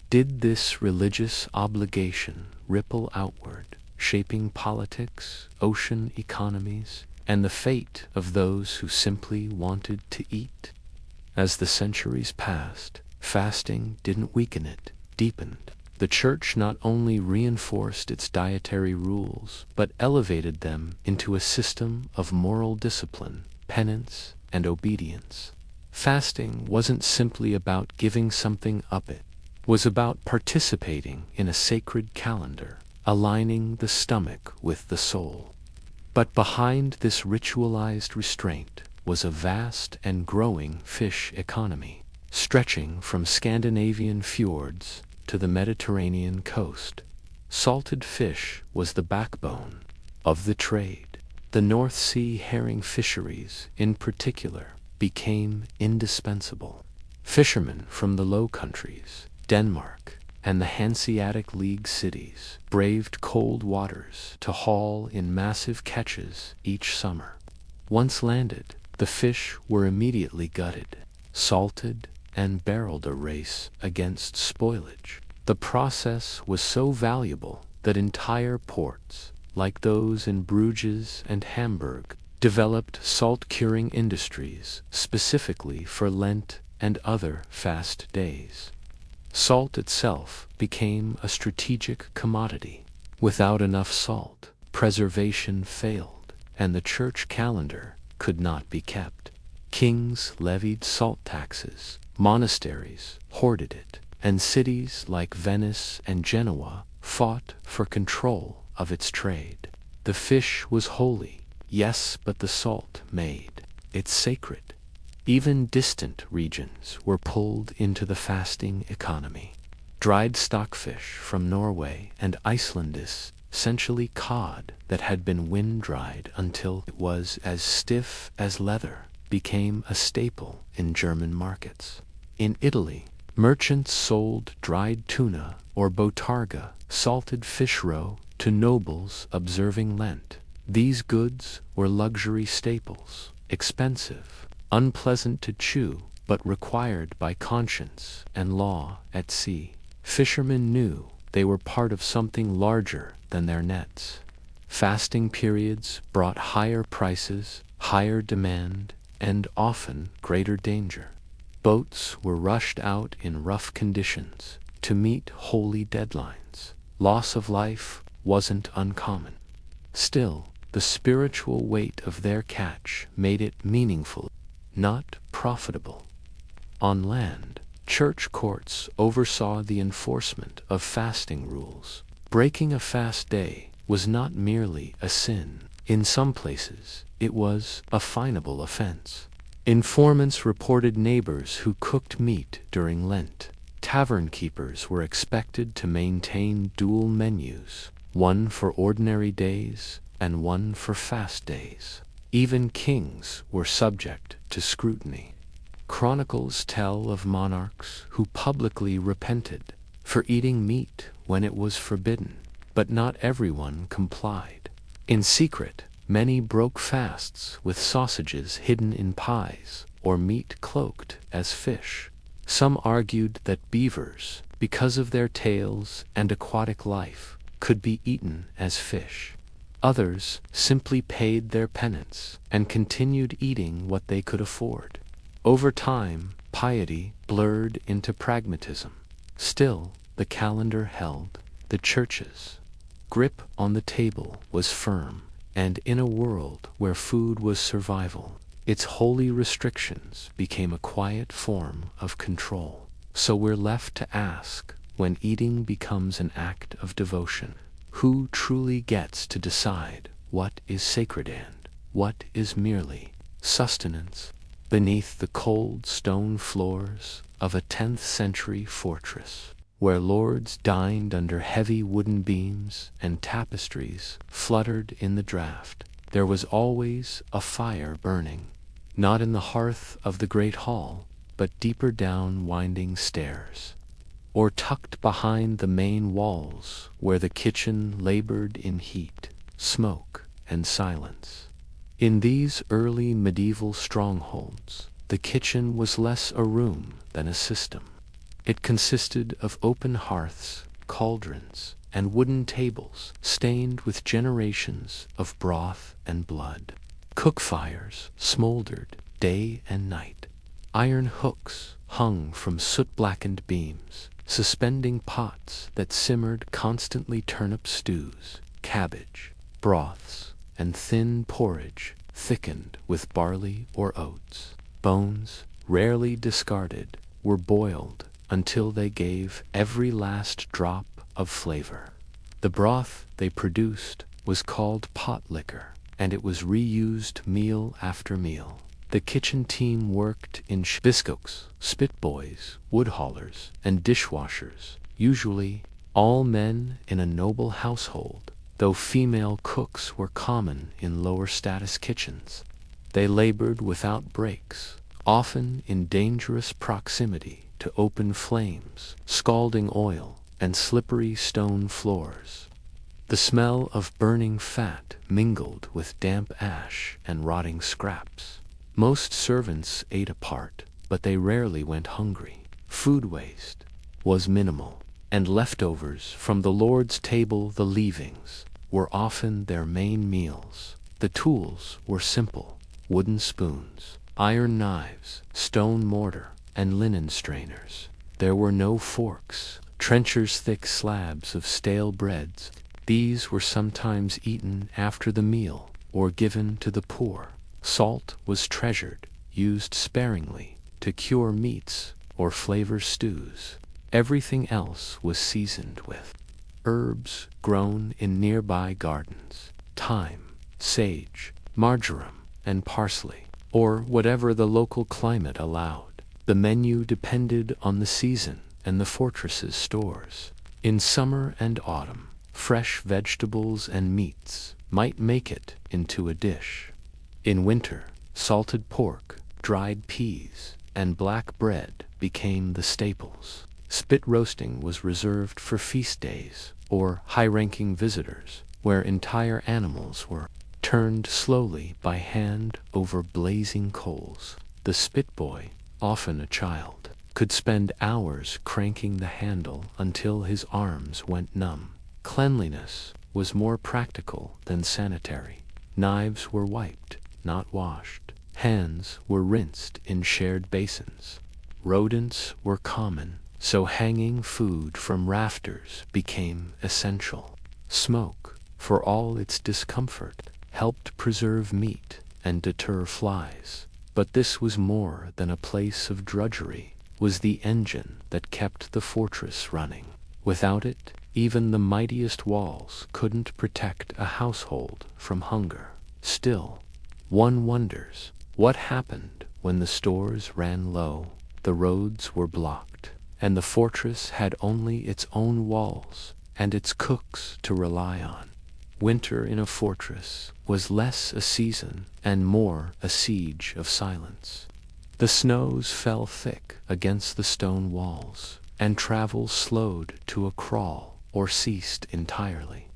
did this religious obligation ripple outward, shaping politics, ocean economies, and the fate of those who simply wanted to eat? As the centuries passed, fasting didn't weaken it, deepened. The Church not only reinforced its dietary rules, but elevated them into a system of moral discipline, penance, and obedience. Fasting wasn't simply about giving something up, it was about participating in a sacred calendar, aligning the stomach with the soul. But behind this ritualized restraint was a vast and growing fish economy, stretching from Scandinavian fjords to the Mediterranean coast. Salted fish was the backbone of the trade. The North Sea herring fisheries, in particular, became indispensable. Fishermen from the Low Countries, Denmark, and the Hanseatic League cities braved cold waters to haul in massive catches each summer. Once landed, the fish were immediately gutted, salted, and barreled, a race against spoilage. The process was so valuable that entire ports, like those in Bruges and Hamburg, developed salt-curing industries specifically for Lent and other fast days. Salt itself became a strategic commodity. Without enough salt, preservation failed, and the church calendar could not be kept. Kings levied salt taxes, monasteries hoarded it, and cities like Venice and Genoa fought for control of its trade. The fish was holy, yes, but the salt made it sacred. Even distant regions were pulled into the fasting economy. Dried stockfish from Norway and Iceland, essentially cod that had been wind-dried until it was as stiff as leather, became a staple in German markets. In Italy, merchants sold dried tuna or botarga, salted fish roe, to nobles observing Lent. These goods were luxury staples, expensive, unpleasant to chew, but required by conscience and law at sea. Fishermen knew they were part of something larger than their nets. Fasting periods brought higher prices, higher demand, and often greater danger. Boats were rushed out in rough conditions to meet holy deadlines. Loss of life wasn't uncommon. Still, the spiritual weight of their catch made it meaningful, not profitable. On land, church courts oversaw the enforcement of fasting rules. Breaking a fast day was not merely a sin. In some places, it was a finable offense. Informants reported neighbors who cooked meat during Lent. Tavern keepers were expected to maintain dual menus, one for ordinary days and one for fast days. Even kings were subject to scrutiny. Chronicles tell of monarchs who publicly repented for eating meat when it was forbidden, but not everyone complied. In secret, many broke fasts with sausages hidden in pies or meat cloaked as fish. Some argued that beavers, because of their tails and aquatic life, could be eaten as fish. Others simply paid their penance and continued eating what they could afford. Over time, piety blurred into pragmatism. Still, the calendar held. The church's grip on the table was firm, and in a world where food was survival, its holy restrictions became a quiet form of control. So we're left to ask, when eating becomes an act of devotion, who truly gets to decide what is sacred and what is merely sustenance? Beneath the cold stone floors of a 10th century fortress, where lords dined under heavy wooden beams and tapestries fluttered in the draught, there was always a fire burning, not in the hearth of the great hall, but deeper down winding stairs, or tucked behind the main walls where the kitchen labored in heat, smoke, and silence. In these early medieval strongholds, the kitchen was less a room than a system. It consisted of open hearths, cauldrons, and wooden tables stained with generations of broth and blood. Cook fires smoldered day and night. Iron hooks hung from soot-blackened beams, suspending pots that simmered constantly turnip stews, cabbage, broths, and thin porridge thickened with barley or oats. Bones, rarely discarded, were boiled until they gave every last drop of flavor. The broth they produced was called pot liquor, and it was reused meal after meal. The kitchen team worked in biscooks, spitboys, wood haulers, and dishwashers, usually all men in a noble household, though female cooks were common in lower status kitchens. They labored without breaks, often in dangerous proximity to open flames, scalding oil, and slippery stone floors. The smell of burning fat mingled with damp ash and rotting scraps. Most servants ate apart, but they rarely went hungry. Food waste was minimal, and leftovers from the Lord's table, the leavings, were often their main meals. The tools were simple: wooden spoons, iron knives, stone mortar, and linen strainers. There were no forks, trenchers, thick slabs of stale breads. These were sometimes eaten after the meal or given to the poor. Salt was treasured, used sparingly to cure meats or flavor stews. Everything else was seasoned with herbs grown in nearby gardens: thyme, sage, marjoram, and parsley, or whatever the local climate allowed. The menu depended on the season and the fortress's stores. In summer and autumn, fresh vegetables and meats might make it into a dish. In winter, salted pork, dried peas, and black bread became the staples. Spit roasting was reserved for feast days or high-ranking visitors, where entire animals were turned slowly by hand over blazing coals. The spit boy, often a child, could spend hours cranking the handle until his arms went numb. Cleanliness was more practical than sanitary. Knives were wiped, not washed. Hands were rinsed in shared basins. Rodents were common, so hanging food from rafters became essential. Smoke, for all its discomfort, helped preserve meat and deter flies. But this was more than a place of drudgery, was the engine that kept the fortress running. Without it, even the mightiest walls couldn't protect a household from hunger. Still, one wonders what happened when the stores ran low, the roads were blocked, and the fortress had only its own walls and its cooks to rely on. Winter in a fortress was less a season and more a siege of silence. The snows fell thick against the stone walls, and travel slowed to a crawl or ceased entirely.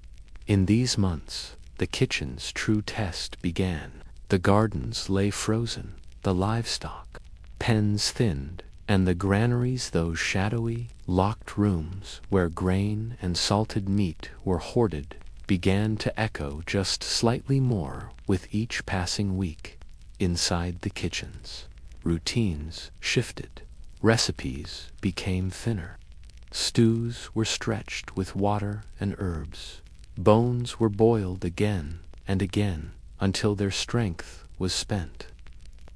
In these months, the kitchen's true test began. The gardens lay frozen, the livestock pens thinned, and the granaries, those shadowy, locked rooms where grain and salted meat were hoarded, began to echo just slightly more with each passing week. Inside the kitchens, routines shifted. Recipes became thinner. Stews were stretched with water and herbs. Bones were boiled again and again until their strength was spent.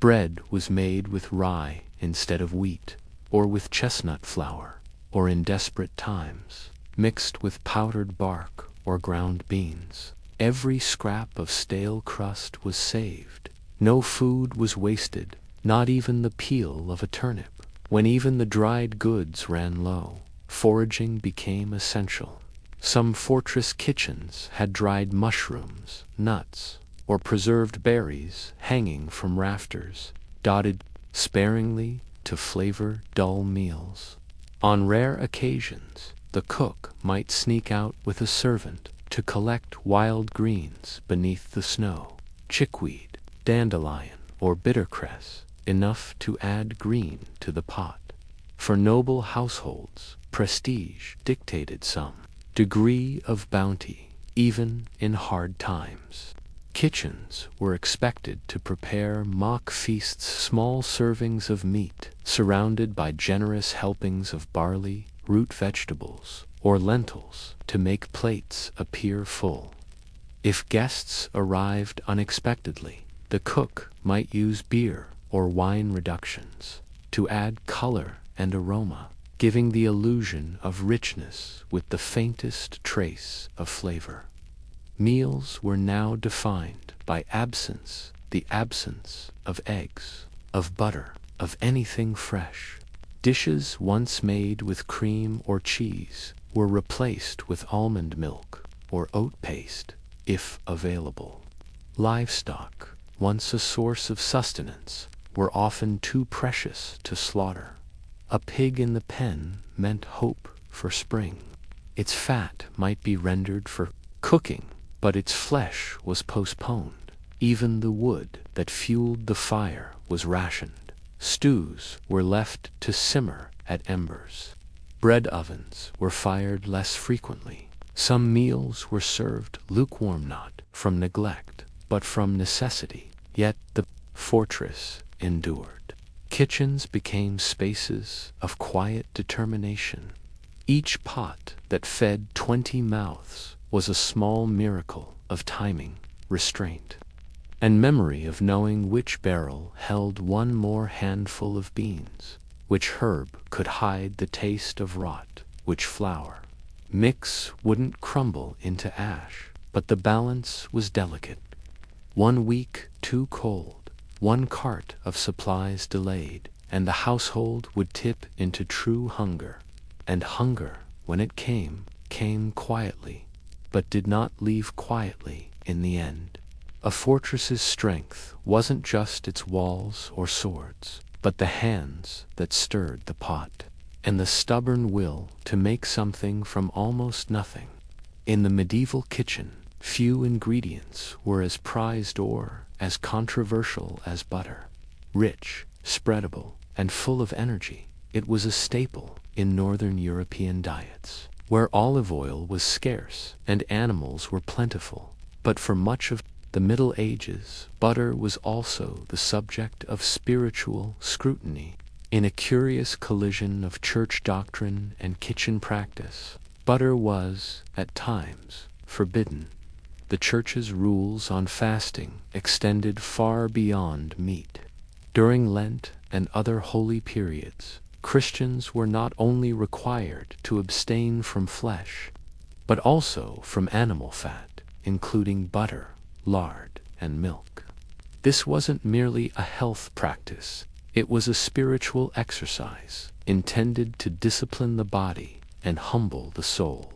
Bread was made with rye instead of wheat, or with chestnut flour, or in desperate times, mixed with powdered bark or ground beans. Every scrap of stale crust was saved. No food was wasted, not even the peel of a turnip. When even the dried goods ran low, foraging became essential. Some fortress kitchens had dried mushrooms, nuts, or preserved berries hanging from rafters, dotted sparingly to flavor dull meals. On rare occasions, the cook might sneak out with a servant to collect wild greens beneath the snow: chickweed, dandelion, or bittercress, enough to add green to the pot. For noble households, prestige dictated some degree of bounty, even in hard times. Kitchens were expected to prepare mock feasts, small servings of meat, surrounded by generous helpings of barley, root vegetables, or lentils, to make plates appear full. If guests arrived unexpectedly, the cook might use beer or wine reductions to add color and aroma, giving the illusion of richness with the faintest trace of flavor. Meals were now defined by absence, the absence of eggs, of butter, of anything fresh. Dishes once made with cream or cheese were replaced with almond milk or oat paste, if available. Livestock, once a source of sustenance, were often too precious to slaughter. A pig in the pen meant hope for spring. Its fat might be rendered for cooking, but its flesh was postponed. Even the wood that fueled the fire was rationed. Stews were left to simmer at embers. Bread ovens were fired less frequently. Some meals were served lukewarm, not from neglect, but from necessity. Yet the fortress endured. Kitchens became spaces of quiet determination. Each pot that fed 20 mouths was a small miracle of timing, restraint, and memory, of knowing which barrel held one more handful of beans, which herb could hide the taste of rot, which flour mix wouldn't crumble into ash, but the balance was delicate. 1 week too cold, 1 cart of supplies delayed, and the household would tip into true hunger. And hunger, when it came quietly, but did not leave quietly in the end. A fortress's strength wasn't just its walls or swords, but the hands that stirred the pot, and the stubborn will to make something from almost nothing. In the medieval kitchen, few ingredients were as prized or as controversial as butter. Rich, spreadable, and full of energy, it was a staple in northern European diets, where olive oil was scarce and animals were plentiful. But for much of the Middle Ages, butter was also the subject of spiritual scrutiny. In a curious collision of church doctrine and kitchen practice, butter was, at times, forbidden. The church's rules on fasting extended far beyond meat. During Lent and other holy periods, Christians were not only required to abstain from flesh, but also from animal fat, including butter, lard, and milk. This wasn't merely a health practice. It was a spiritual exercise intended to discipline the body and humble the soul.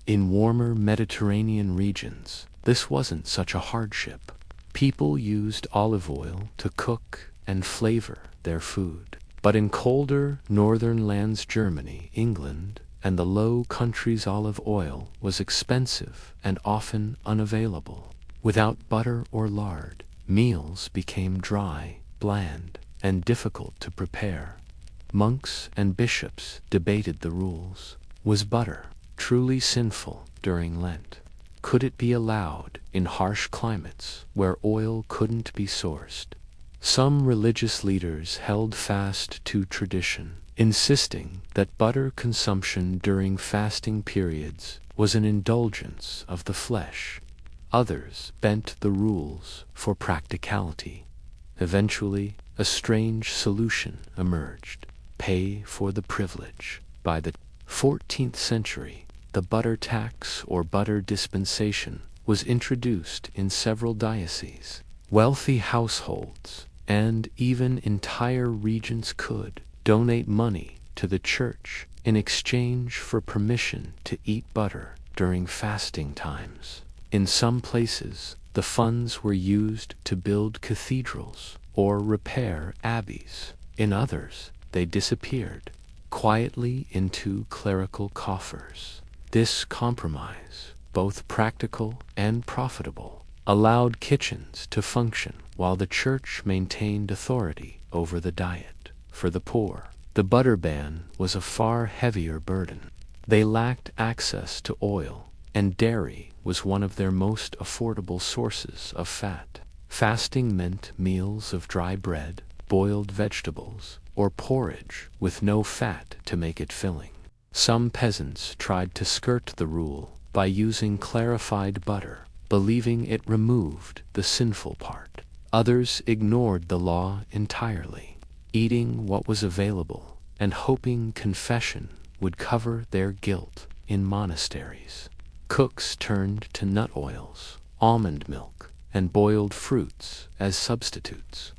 In warmer Mediterranean regions, this wasn't such a hardship. People used olive oil to cook and flavor their food. But in colder northern lands, Germany, England, and the Low Countries, olive oil was expensive and often unavailable. Without butter or lard, meals became dry, bland, and difficult to prepare. Monks and bishops debated the rules. Was butter truly sinful during Lent? Could it be allowed in harsh climates where oil couldn't be sourced? Some religious leaders held fast to tradition, insisting that butter consumption during fasting periods was an indulgence of the flesh. Others bent the rules for practicality. Eventually, a strange solution emerged: pay for the privilege. By the 14th century, the butter tax or butter dispensation was introduced in several dioceses. Wealthy households and even entire regions could donate money to the church in exchange for permission to eat butter during fasting times. In some places, the funds were used to build cathedrals or repair abbeys. In others, they disappeared quietly into clerical coffers. This compromise, both practical and profitable, allowed kitchens to function while the church maintained authority over the diet. For the poor, the butter ban was a far heavier burden. They lacked access to oil, and dairy was one of their most affordable sources of fat. Fasting meant meals of dry bread, boiled vegetables, or porridge with no fat to make it filling. Some peasants tried to skirt the rule by using clarified butter, believing it removed the sinful part. Others ignored the law entirely, eating what was available and hoping confession would cover their guilt in monasteries. Cooks turned to nut oils, almond milk, and boiled fruits as substitutes.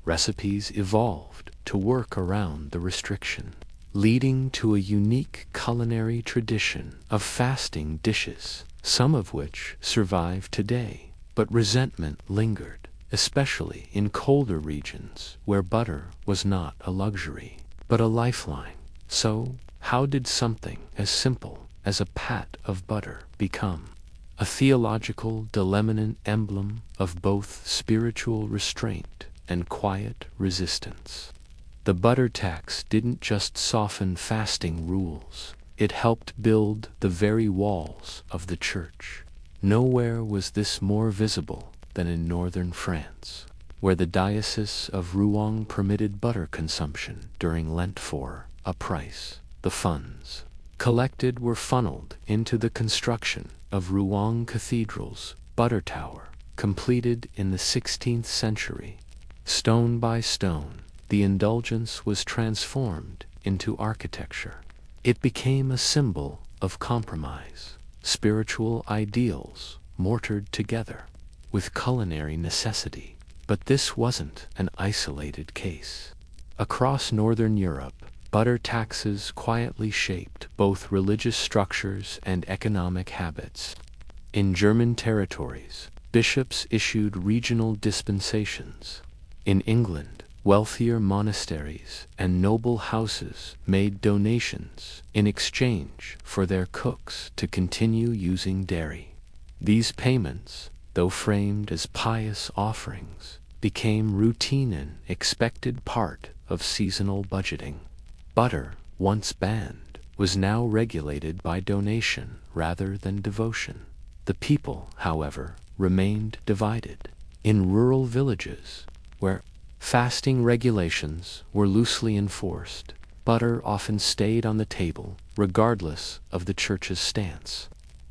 Recipes evolved to work around the restriction, leading to a unique culinary tradition of fasting dishes, some of which survive today, but resentment lingered, especially in colder regions where butter was not a luxury, but a lifeline. So, how did something as simple as a pat of butter become a theological delimitant emblem of both spiritual restraint and quiet resistance? The butter tax didn't just soften fasting rules, it helped build the very walls of the church. Nowhere was this more visible than in northern France, where the Diocese of Rouen permitted butter consumption during Lent for a price. The funds collected were funneled into the construction of Rouen Cathedral's butter tower, completed in the 16th century. Stone by stone, the indulgence was transformed into architecture. It became a symbol of compromise, spiritual ideals mortared together with culinary necessity. But this wasn't an isolated case. Across northern Europe, butter taxes quietly shaped both religious structures and economic habits. In German territories, bishops issued regional dispensations. In England, wealthier monasteries and noble houses made donations in exchange for their cooks to continue using dairy. These payments, though framed as pious offerings, became routine and expected part of seasonal budgeting. Butter, once banned, was now regulated by donation rather than devotion. The people, however, remained divided. In rural villages, where fasting regulations were loosely enforced, butter often stayed on the table regardless of the church's stance.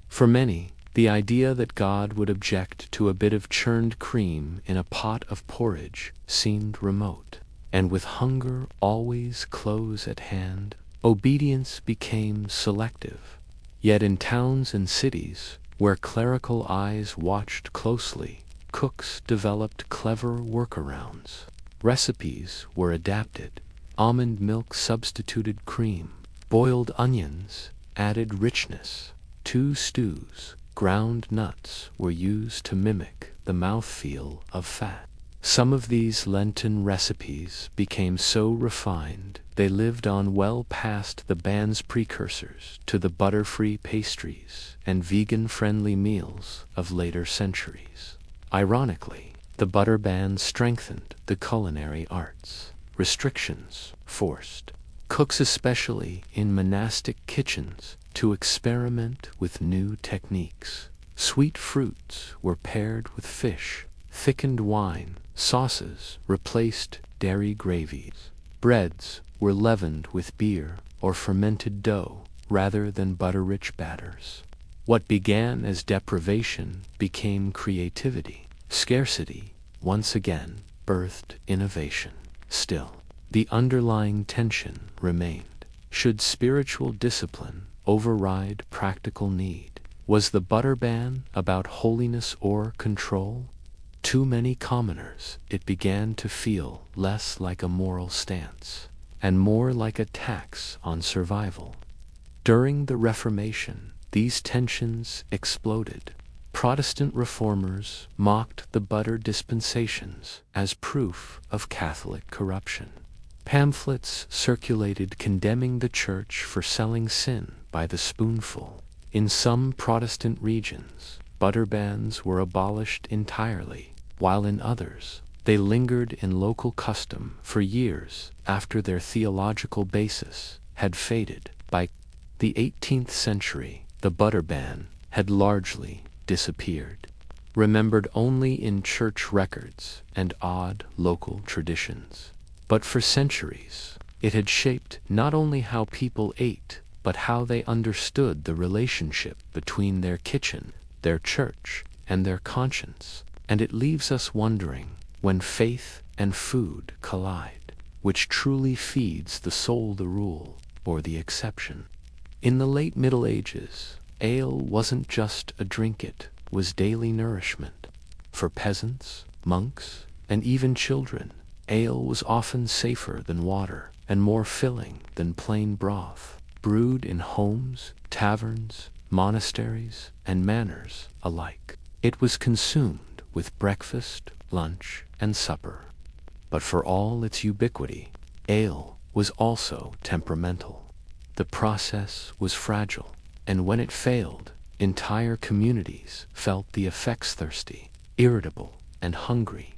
For many, the idea that God would object to a bit of churned cream in a pot of porridge seemed remote, and with hunger always close at hand, obedience became selective. Yet in towns and cities, where clerical eyes watched closely, cooks developed clever workarounds. Recipes were adapted. Almond milk substituted cream. Boiled onions added richness. To stews, ground nuts were used to mimic the mouthfeel of fat. Some of these Lenten recipes became so refined they lived on well past the ban's precursors to the butter-free pastries and vegan-friendly meals of later centuries. Ironically, the butter ban strengthened the culinary arts. Restrictions forced cooks, especially in monastic kitchens, to experiment with new techniques. Sweet fruits were paired with fish, thickened wine, sauces replaced dairy gravies. Breads were leavened with beer or fermented dough rather than butter-rich batters. What began as deprivation became creativity. Scarcity, once again, birthed innovation. Still, the underlying tension remained. Should spiritual discipline override practical need? Was the butter ban about holiness or control? To many commoners, it began to feel less like a moral stance and more like a tax on survival. During the Reformation, these tensions exploded. Protestant reformers mocked the butter dispensations as proof of Catholic corruption. Pamphlets circulated condemning the Church for selling sin by the spoonful. In some Protestant regions, butter bans were abolished entirely, while in others, they lingered in local custom for years after their theological basis had faded. By the 18th century, the butter ban had largely disappeared, remembered only in church records and odd local traditions. But for centuries, it had shaped not only how people ate, but how they understood the relationship between their kitchen, their church, and their conscience. And it leaves us wondering, when faith and food collide, which truly feeds the soul, the rule or the exception? In the late Middle Ages, ale wasn't just a drink, it was daily nourishment. For peasants, monks, and even children, ale was often safer than water and more filling than plain broth. Brewed in homes, taverns, monasteries, and manors alike, it was consumed with breakfast, lunch, and supper. But for all its ubiquity, ale was also temperamental. The process was fragile, and when it failed, entire communities felt the effects: thirsty, irritable, and hungry.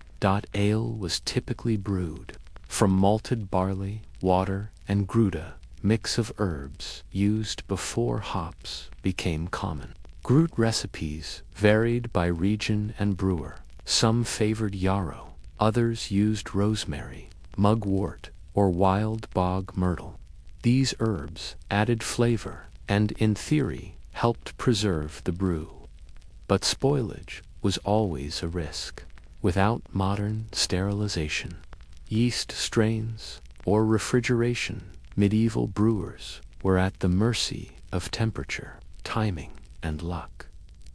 Ale was typically brewed from malted barley, water, and gruda, mix of herbs used before hops became common. Brewed recipes varied by region and brewer. Some favored yarrow, others used rosemary, mugwort, or wild bog myrtle. These herbs added flavor and, in theory, helped preserve the brew. But spoilage was always a risk. Without modern sterilization, yeast strains, or refrigeration, medieval brewers were at the mercy of temperature, timing, and luck.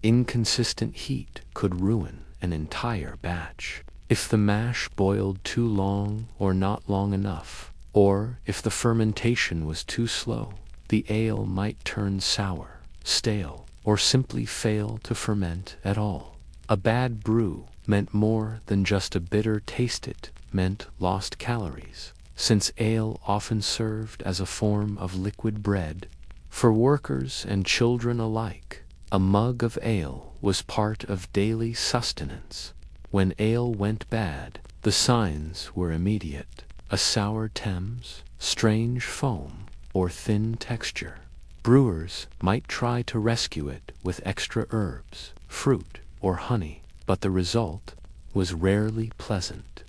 Inconsistent heat could ruin an entire batch. If the mash boiled too long or not long enough, or if the fermentation was too slow, the ale might turn sour, stale, or simply fail to ferment at all. A bad brew meant more than just a bitter taste. It meant lost calories, since ale often served as a form of liquid bread. For workers and children alike, a mug of ale was part of daily sustenance. When ale went bad, the signs were immediate: a sour Thames, strange foam, or thin texture. Brewers might try to rescue it with extra herbs, fruit, or honey, but the result was rarely pleasant.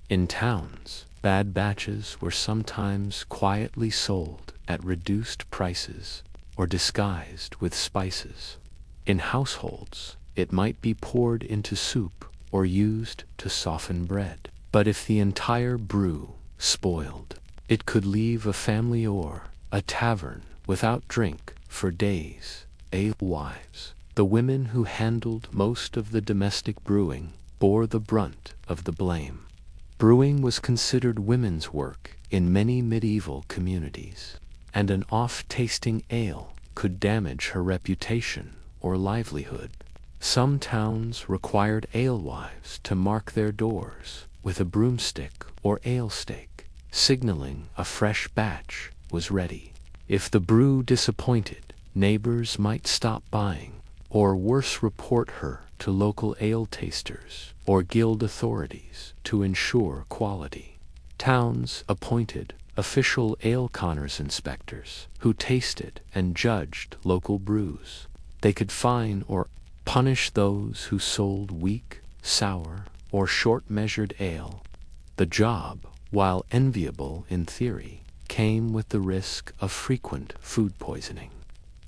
In towns, bad batches were sometimes quietly sold at reduced prices or disguised with spices. In households, it might be poured into soup or used to soften bread. But if the entire brew spoiled, it could leave a family or a tavern without drink for days. Alewives, the women who handled most of the domestic brewing, bore the brunt of the blame. Brewing was considered women's work in many medieval communities, and an off-tasting ale could damage her reputation or livelihood. Some towns required alewives to mark their doors with a broomstick or ale stake, signaling a fresh batch was ready. If the brew disappointed, neighbors might stop buying, or worse, report her to local ale tasters or guild authorities to ensure quality. Towns appointed official ale conners, inspectors, who tasted and judged local brews. They could fine or punish those who sold weak, sour, or short-measured ale. The job, while enviable in theory, came with the risk of frequent food poisoning.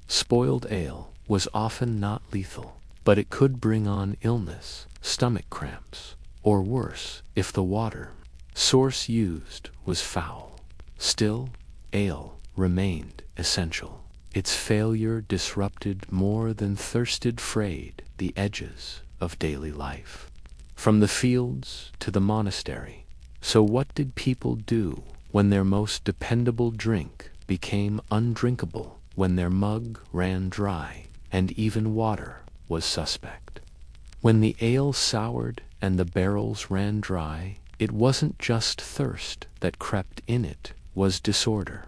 Spoiled ale was often not lethal, but it could bring on illness, stomach cramps, or worse if the water source used was foul. Still, ale remained essential. Its failure disrupted more than thirsted, frayed the edges of daily life. From the fields to the monastery. So what did people do when their most dependable drink became undrinkable, when their mug ran dry, and even water was suspect? When the ale soured and the barrels ran dry, it wasn't just thirst that crept in, it was disorder.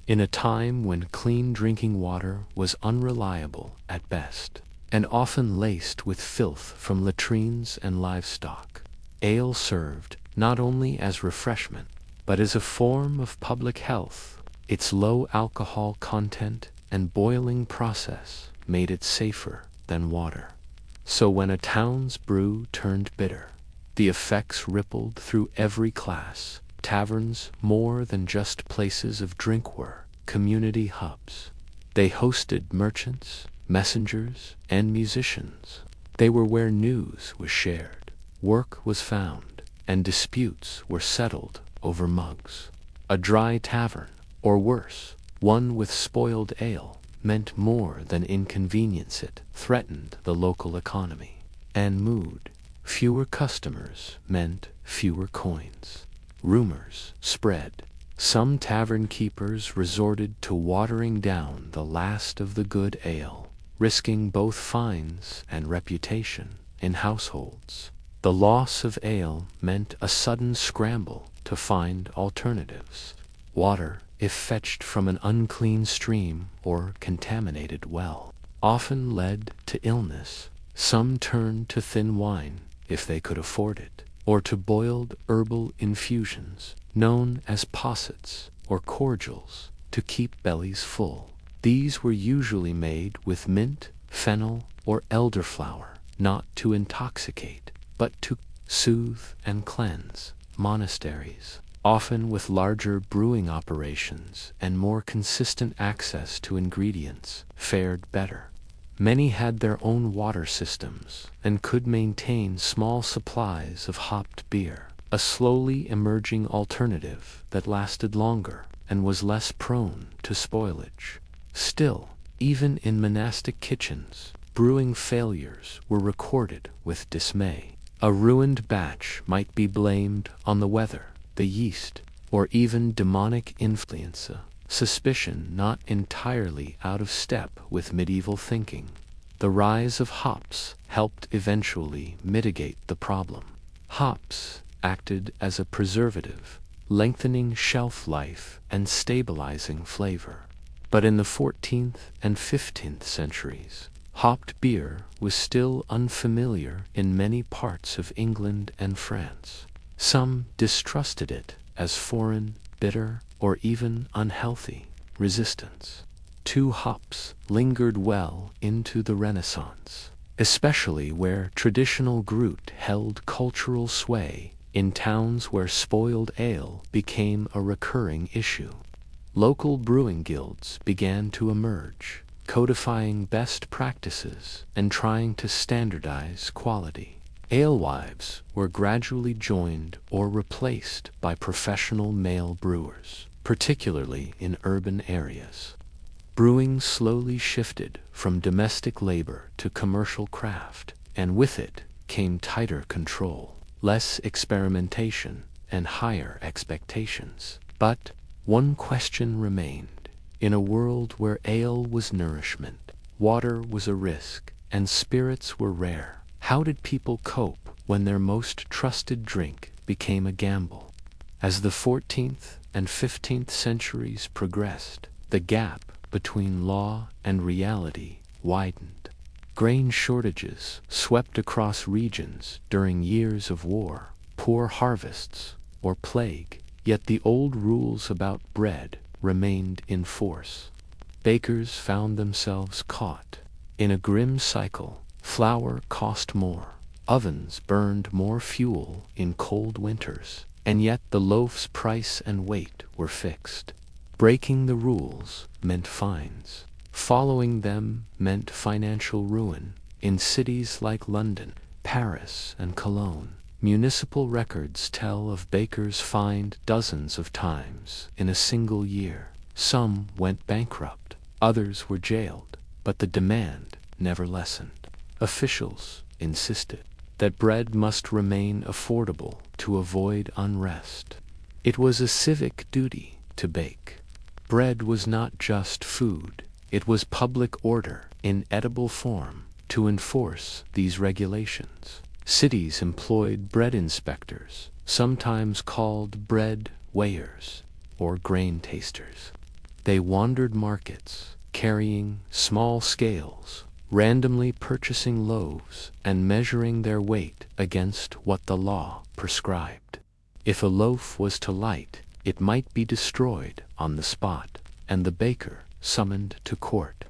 In a time when clean drinking water was unreliable at best, and often laced with filth from latrines and livestock, ale served not only as refreshment, but as a form of public health. Its low alcohol content and boiling process made it safer than water. So when a town's brew turned bitter, the effects rippled through every class. Taverns, more than just places of drink, were community hubs. They hosted merchants, messengers, and musicians. They were where news was shared, work was found, and disputes were settled over mugs. A dry tavern, or worse, one with spoiled ale, meant more than inconvenience. It threatened the local economy and mood. Fewer customers meant fewer coins. Rumors spread. Some tavern keepers resorted to watering down the last of the good ale, risking both fines and reputation in households. The loss of ale meant a sudden scramble to find alternatives. Water, if fetched from an unclean stream or contaminated well, often led to illness. Some turned to thin wine, if they could afford it, or to boiled herbal infusions, known as possets or cordials, to keep bellies full. These were usually made with mint, fennel, or elderflower, not to intoxicate, but to soothe and cleanse. Monasteries, often with larger brewing operations and more consistent access to ingredients, fared better. Many had their own water systems and could maintain small supplies of hopped beer, a slowly emerging alternative that lasted longer and was less prone to spoilage. Still, even in monastic kitchens, brewing failures were recorded with dismay. A ruined batch might be blamed on the weather, the yeast, or even demonic influenza, suspicion not entirely out of step with medieval thinking. The rise of hops helped eventually mitigate the problem. Hops acted as a preservative, lengthening shelf life and stabilizing flavor. But in the 14th and 15th centuries, hopped beer was still unfamiliar in many parts of England and France. Some distrusted it as foreign, bitter, or even unhealthy. Resistance to hops lingered well into the Renaissance, especially where traditional brewed held cultural sway, in towns where spoiled ale became a recurring issue. Local brewing guilds began to emerge, codifying best practices and trying to standardize quality. Alewives were gradually joined or replaced by professional male brewers, particularly in urban areas. Brewing slowly shifted from domestic labor to commercial craft, and with it came tighter control, less experimentation, and higher expectations. But one question remained. In a world where ale was nourishment, water was a risk, and spirits were rare, how did people cope when their most trusted drink became a gamble? As the 14th and 15th centuries progressed, the gap between law and reality widened. Grain shortages swept across regions during years of war, poor harvests, or plague, yet the old rules about bread remained in force. Bakers found themselves caught in a grim cycle. Flour cost more, ovens burned more fuel in cold winters, and yet the loaf's price and weight were fixed. Breaking the rules meant fines. Following them meant financial ruin. In cities like London, Paris, and Cologne, municipal records tell of bakers fined dozens of times in a single year. Some went bankrupt, others were jailed, but the demand never lessened. Officials insisted that bread must remain affordable to avoid unrest. It was a civic duty to bake. Bread was not just food, it was public order in edible form. To enforce these regulations, cities employed bread inspectors, sometimes called bread weighers or grain tasters. They wandered markets, carrying small scales, randomly purchasing loaves and measuring their weight against what the law prescribed. If a loaf was too light, it might be destroyed on the spot, and the baker summoned to court.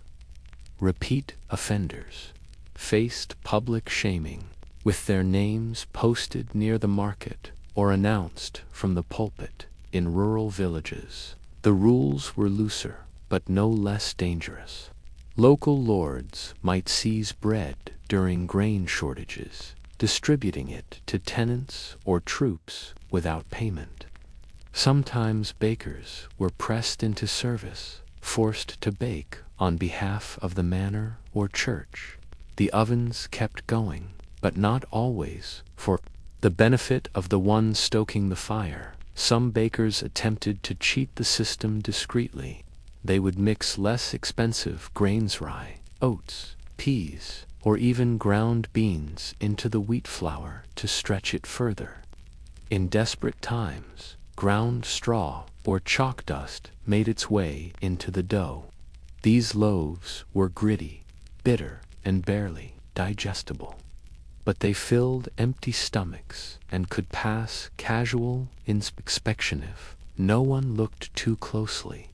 Repeat offenders faced public shaming, with their names posted near the market or announced from the pulpit. In rural villages, the rules were looser, but no less dangerous. Local lords might seize bread during grain shortages, distributing it to tenants or troops without payment. Sometimes bakers were pressed into service, forced to bake on behalf of the manor or church. The ovens kept going, but not always for the benefit of the one stoking the fire. Some bakers attempted to cheat the system discreetly. They would mix less expensive grains, rye, oats, peas, or even ground beans into the wheat flour to stretch it further. In desperate times, ground straw or chalk dust made its way into the dough. These loaves were gritty, bitter, and barely digestible. But they filled empty stomachs and could pass casual inspection if no one looked too closely.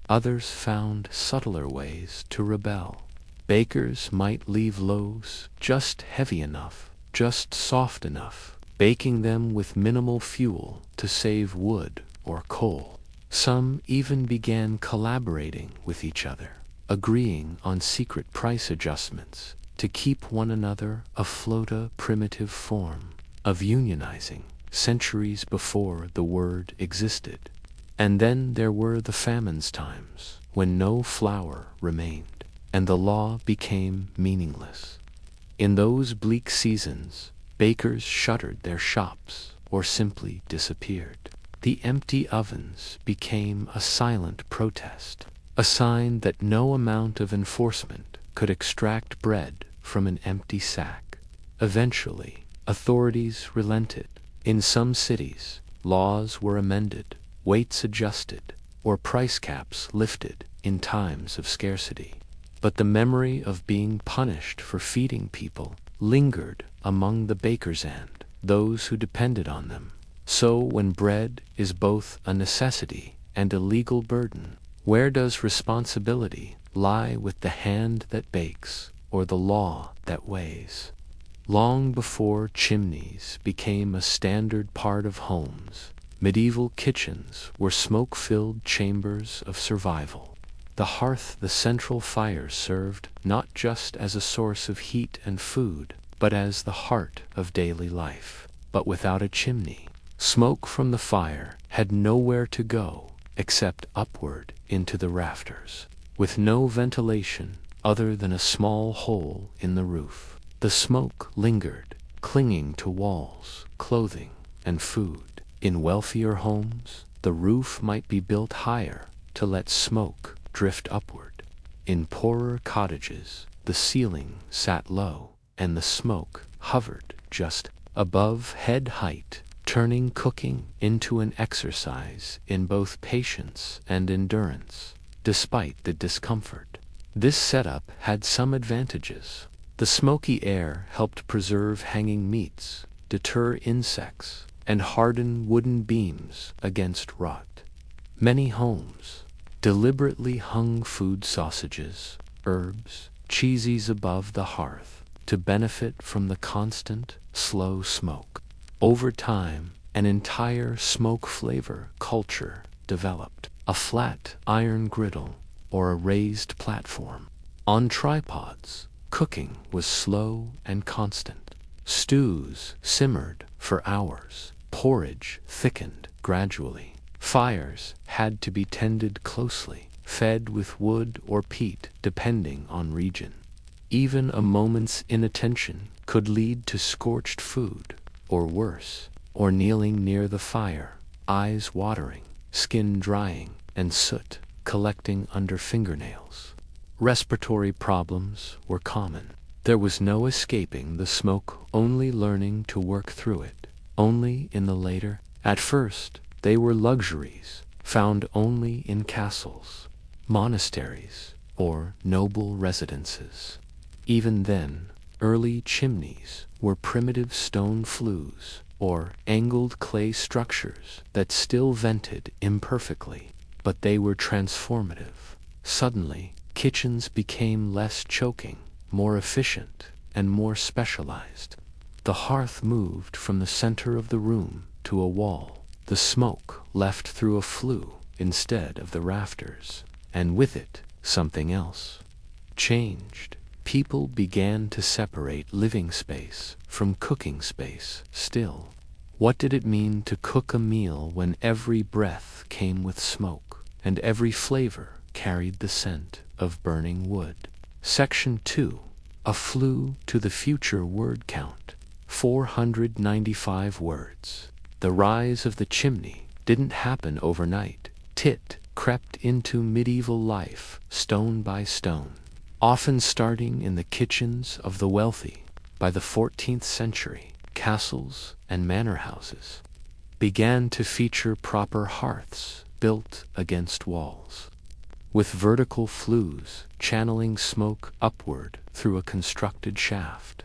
Others found subtler ways to rebel. Bakers might leave loaves just heavy enough, just soft enough, baking them with minimal fuel to save wood or coal. Some even began collaborating with each other, agreeing on secret price adjustments to keep one another afloat. A primitive form of unionizing centuries before the word existed. And then there were the famines times, when no flour remained, and the law became meaningless. In those bleak seasons, bakers shuttered their shops or simply disappeared. The empty ovens became a silent protest, a sign that no amount of enforcement could extract bread from an empty sack. Eventually, authorities relented. In some cities, laws were amended, weights adjusted, or price caps lifted in times of scarcity. But the memory of being punished for feeding people lingered among the bakers and those who depended on them. So when bread is both a necessity and a legal burden, where does responsibility lie with the hand that bakes or the law that weighs? Long before chimneys became a standard part of homes, medieval kitchens were smoke-filled chambers of survival. The hearth, the central fire, served not just as a source of heat and food, but as the heart of daily life. But without a chimney, smoke from the fire had nowhere to go except upward into the rafters. With no ventilation other than a small hole in the roof, the smoke lingered, clinging to walls, clothing, and food. In wealthier homes, the roof might be built higher to let smoke drift upward. In poorer cottages, the ceiling sat low, and the smoke hovered just above head height, turning cooking into an exercise in both patience and endurance, despite the discomfort. This setup had some advantages. The smoky air helped preserve hanging meats, deter insects, and harden wooden beams against rot. Many homes deliberately hung food sausages, herbs, cheeses above the hearth to benefit from the constant, slow smoke. Over time, an entire smoke flavor culture developed. A flat iron griddle or a raised platform. On tripods, cooking was slow and constant. Stews simmered for hours. Porridge thickened gradually. Fires had to be tended closely, fed with wood or peat depending on region. Even a moment's inattention could lead to scorched food, or worse, or kneeling near the fire, eyes watering, skin drying, and soot collecting under fingernails. Respiratory problems were common. There was no escaping the smoke, only learning to work through it. Only in the later. At first, they were luxuries, found only in castles, monasteries, or noble residences. Even then, early chimneys were primitive stone flues, or angled clay structures that still vented imperfectly, but they were transformative. Suddenly, kitchens became less choking, more efficient, and more specialized. The hearth moved from the center of the room to a wall. The smoke left through a flue instead of the rafters, and with it, something else changed. People began to separate living space from cooking space still. What did it mean to cook a meal when every breath came with smoke, and every flavor carried the scent of burning wood? Section 2. A Flue to the Future Word Count. 495 words. The rise of the chimney didn't happen overnight. It crept into medieval life stone by stone, often starting in the kitchens of the wealthy. By the 14th century, castles and manor houses began to feature proper hearths built against walls, with vertical flues channeling smoke upward through a constructed shaft.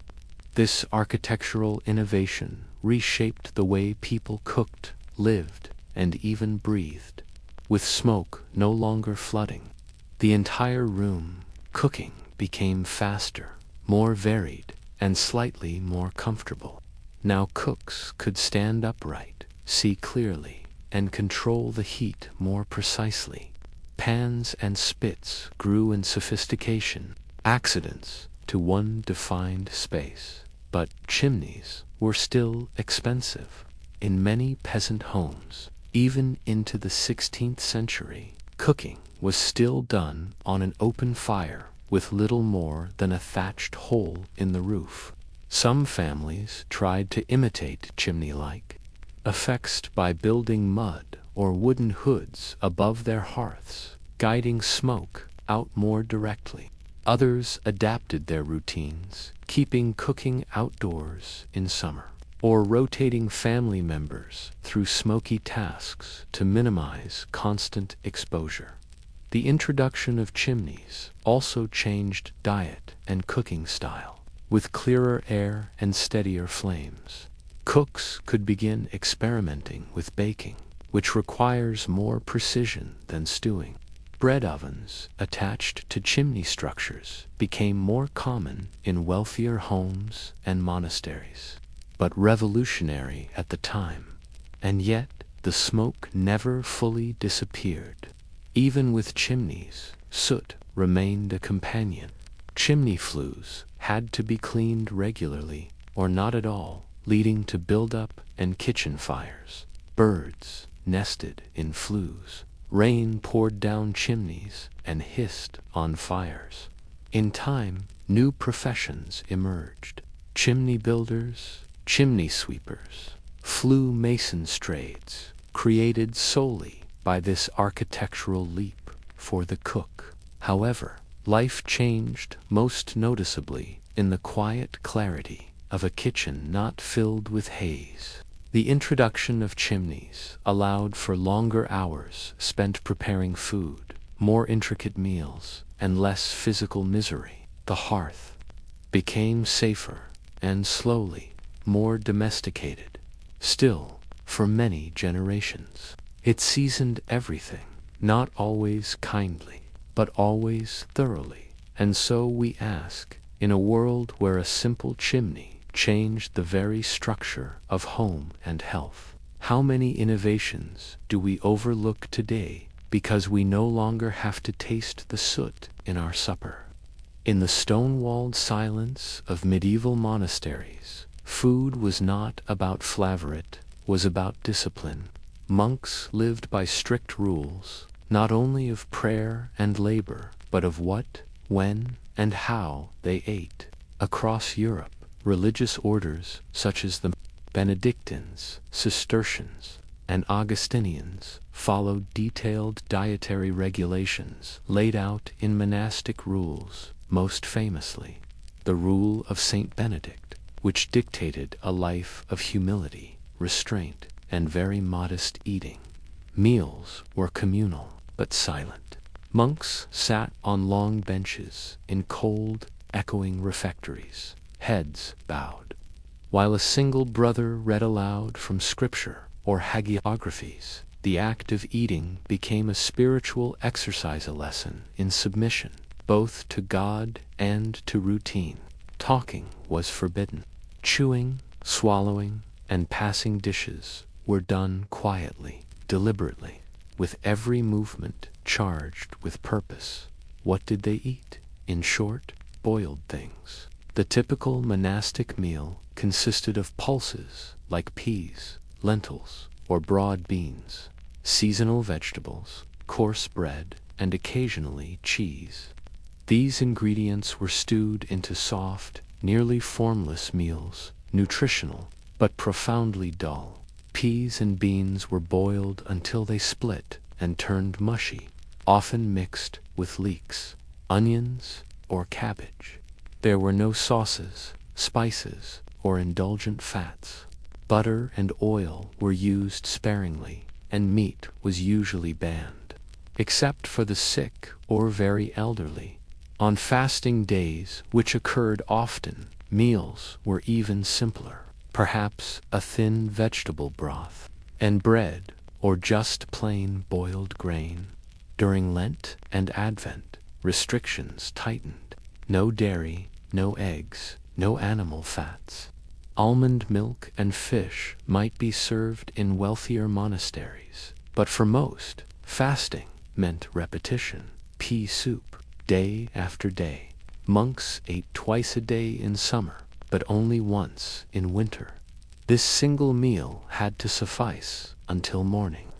This architectural innovation reshaped the way people cooked, lived, and even breathed. With smoke no longer flooding the entire room, cooking became faster, more varied, and slightly more comfortable. Now cooks could stand upright, see clearly, and control the heat more precisely. Pans and spits grew in sophistication, accidents to one defined space. But chimneys were still expensive. In many peasant homes, even into the 16th century, cooking was still done on an open fire with little more than a thatched hole in the roof. Some families tried to imitate chimney-like effects by building mud or wooden hoods above their hearths, guiding smoke out more directly. Others adapted their routines, keeping cooking outdoors in summer, or rotating family members through smoky tasks to minimize constant exposure. The introduction of chimneys also changed diet and cooking style. With clearer air and steadier flames, cooks could begin experimenting with baking, which requires more precision than stewing. Bread ovens attached to chimney structures became more common in wealthier homes and monasteries, but revolutionary at the time. And yet, the smoke never fully disappeared. Even with chimneys, soot remained a companion. Chimney flues had to be cleaned regularly, or not at all, leading to buildup and kitchen fires. Birds nested in flues. Rain poured down chimneys and hissed on fires. In time, new professions emerged. Chimney builders, chimney sweepers, flue masons trades, created solely by this architectural leap for the cook. However, life changed most noticeably in the quiet clarity of a kitchen not filled with haze. The introduction of chimneys allowed for longer hours spent preparing food, more intricate meals, and less physical misery. The hearth became safer and slowly more domesticated. Still, for many generations, it seasoned everything, not always kindly, but always thoroughly. And so we ask, in a world where a simple chimney changed the very structure of home and health, how many innovations do we overlook today because we no longer have to taste the soot in our supper? In the stone-walled silence of medieval monasteries, food was not about flavor, it was about discipline. Monks lived by strict rules, not only of prayer and labor, but of what, when, and how they ate. Across Europe, religious orders such as the Benedictines, Cistercians, and Augustinians followed detailed dietary regulations laid out in monastic rules, most famously the Rule of Saint Benedict, which dictated a life of humility, restraint, and very modest eating. Meals were communal but silent. Monks sat on long benches in cold, echoing refectories, heads bowed, while a single brother read aloud from scripture or hagiographies. The act of eating became a spiritual exercise, a lesson in submission, both to God and to routine. Talking was forbidden. Chewing, swallowing, and passing dishes were done quietly, deliberately, with every movement charged with purpose. What did they eat? In short, boiled things. The typical monastic meal consisted of pulses like peas, lentils, or broad beans, seasonal vegetables, coarse bread, and occasionally cheese. These ingredients were stewed into soft, nearly formless meals, nutritional, but profoundly dull. Peas and beans were boiled until they split and turned mushy, often mixed with leeks, onions, or cabbage. There were no sauces, spices, or indulgent fats. Butter and oil were used sparingly, and meat was usually banned, except for the sick or very elderly. On fasting days, which occurred often, meals were even simpler, perhaps a thin vegetable broth, and bread, or just plain boiled grain. During Lent and Advent, restrictions tightened. No dairy, no eggs, no animal fats. Almond milk and fish might be served in wealthier monasteries, but for most, fasting meant repetition. Pea soup, day after day. Monks ate twice a day in summer, but only once in winter. This single meal had to suffice until morning.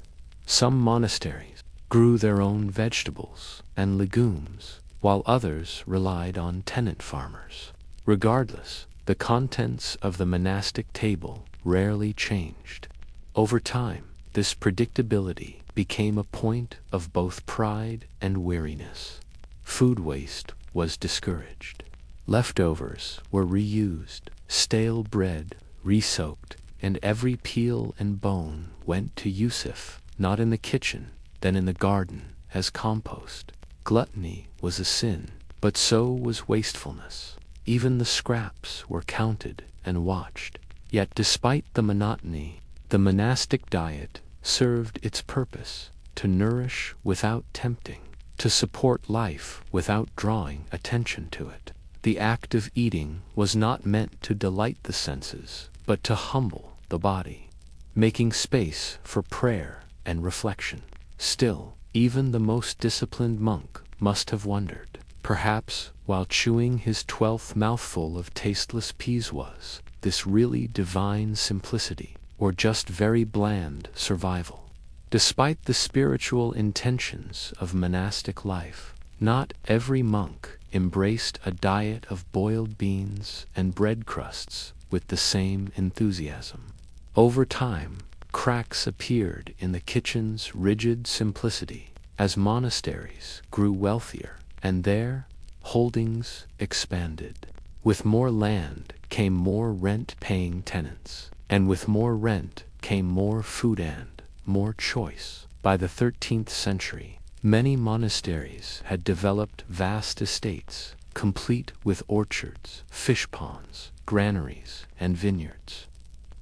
Some monasteries grew their own vegetables and legumes, while others relied on tenant farmers. Regardless, the contents of the monastic table rarely changed. Over time, this predictability became a point of both pride and weariness. Food waste was discouraged. Leftovers were reused, stale bread re-soaked, and every peel and bone went to Yusuf, not in the kitchen, then in the garden, as compost. Gluttony was a sin, but so was wastefulness. Even the scraps were counted and watched. Yet despite the monotony, the monastic diet served its purpose: to nourish without tempting, to support life without drawing attention to it. The act of eating was not meant to delight the senses, but to humble the body, making space for prayer and reflection. Still, even the most disciplined monk must have wondered, perhaps while chewing his 12th mouthful of tasteless peas, was this really divine simplicity, or just very bland survival? Despite the spiritual intentions of monastic life, not every monk embraced a diet of boiled beans and bread crusts with the same enthusiasm. Over time, cracks appeared in the kitchen's rigid simplicity as monasteries grew wealthier, and their holdings expanded. With more land came more rent-paying tenants, and with more rent came more food and more choice. By the 13th century, many monasteries had developed vast estates, complete with orchards, fish ponds, granaries, and vineyards.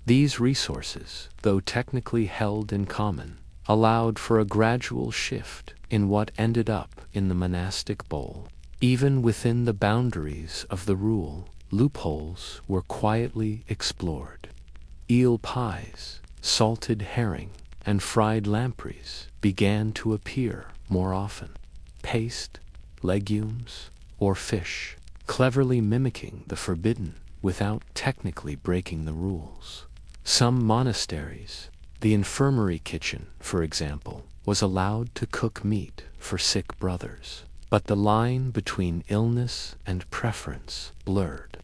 These resources, though technically held in common, allowed for a gradual shift in what ended up in the monastic bowl. Even within the boundaries of the rule, loopholes were quietly explored. Eel pies, salted herring, and fried lampreys began to appear more often. Paste, legumes, or fish, cleverly mimicking the forbidden without technically breaking the rules. Some monasteries, the infirmary kitchen, for example, was allowed to cook meat for sick brothers. But the line between illness and preference blurred.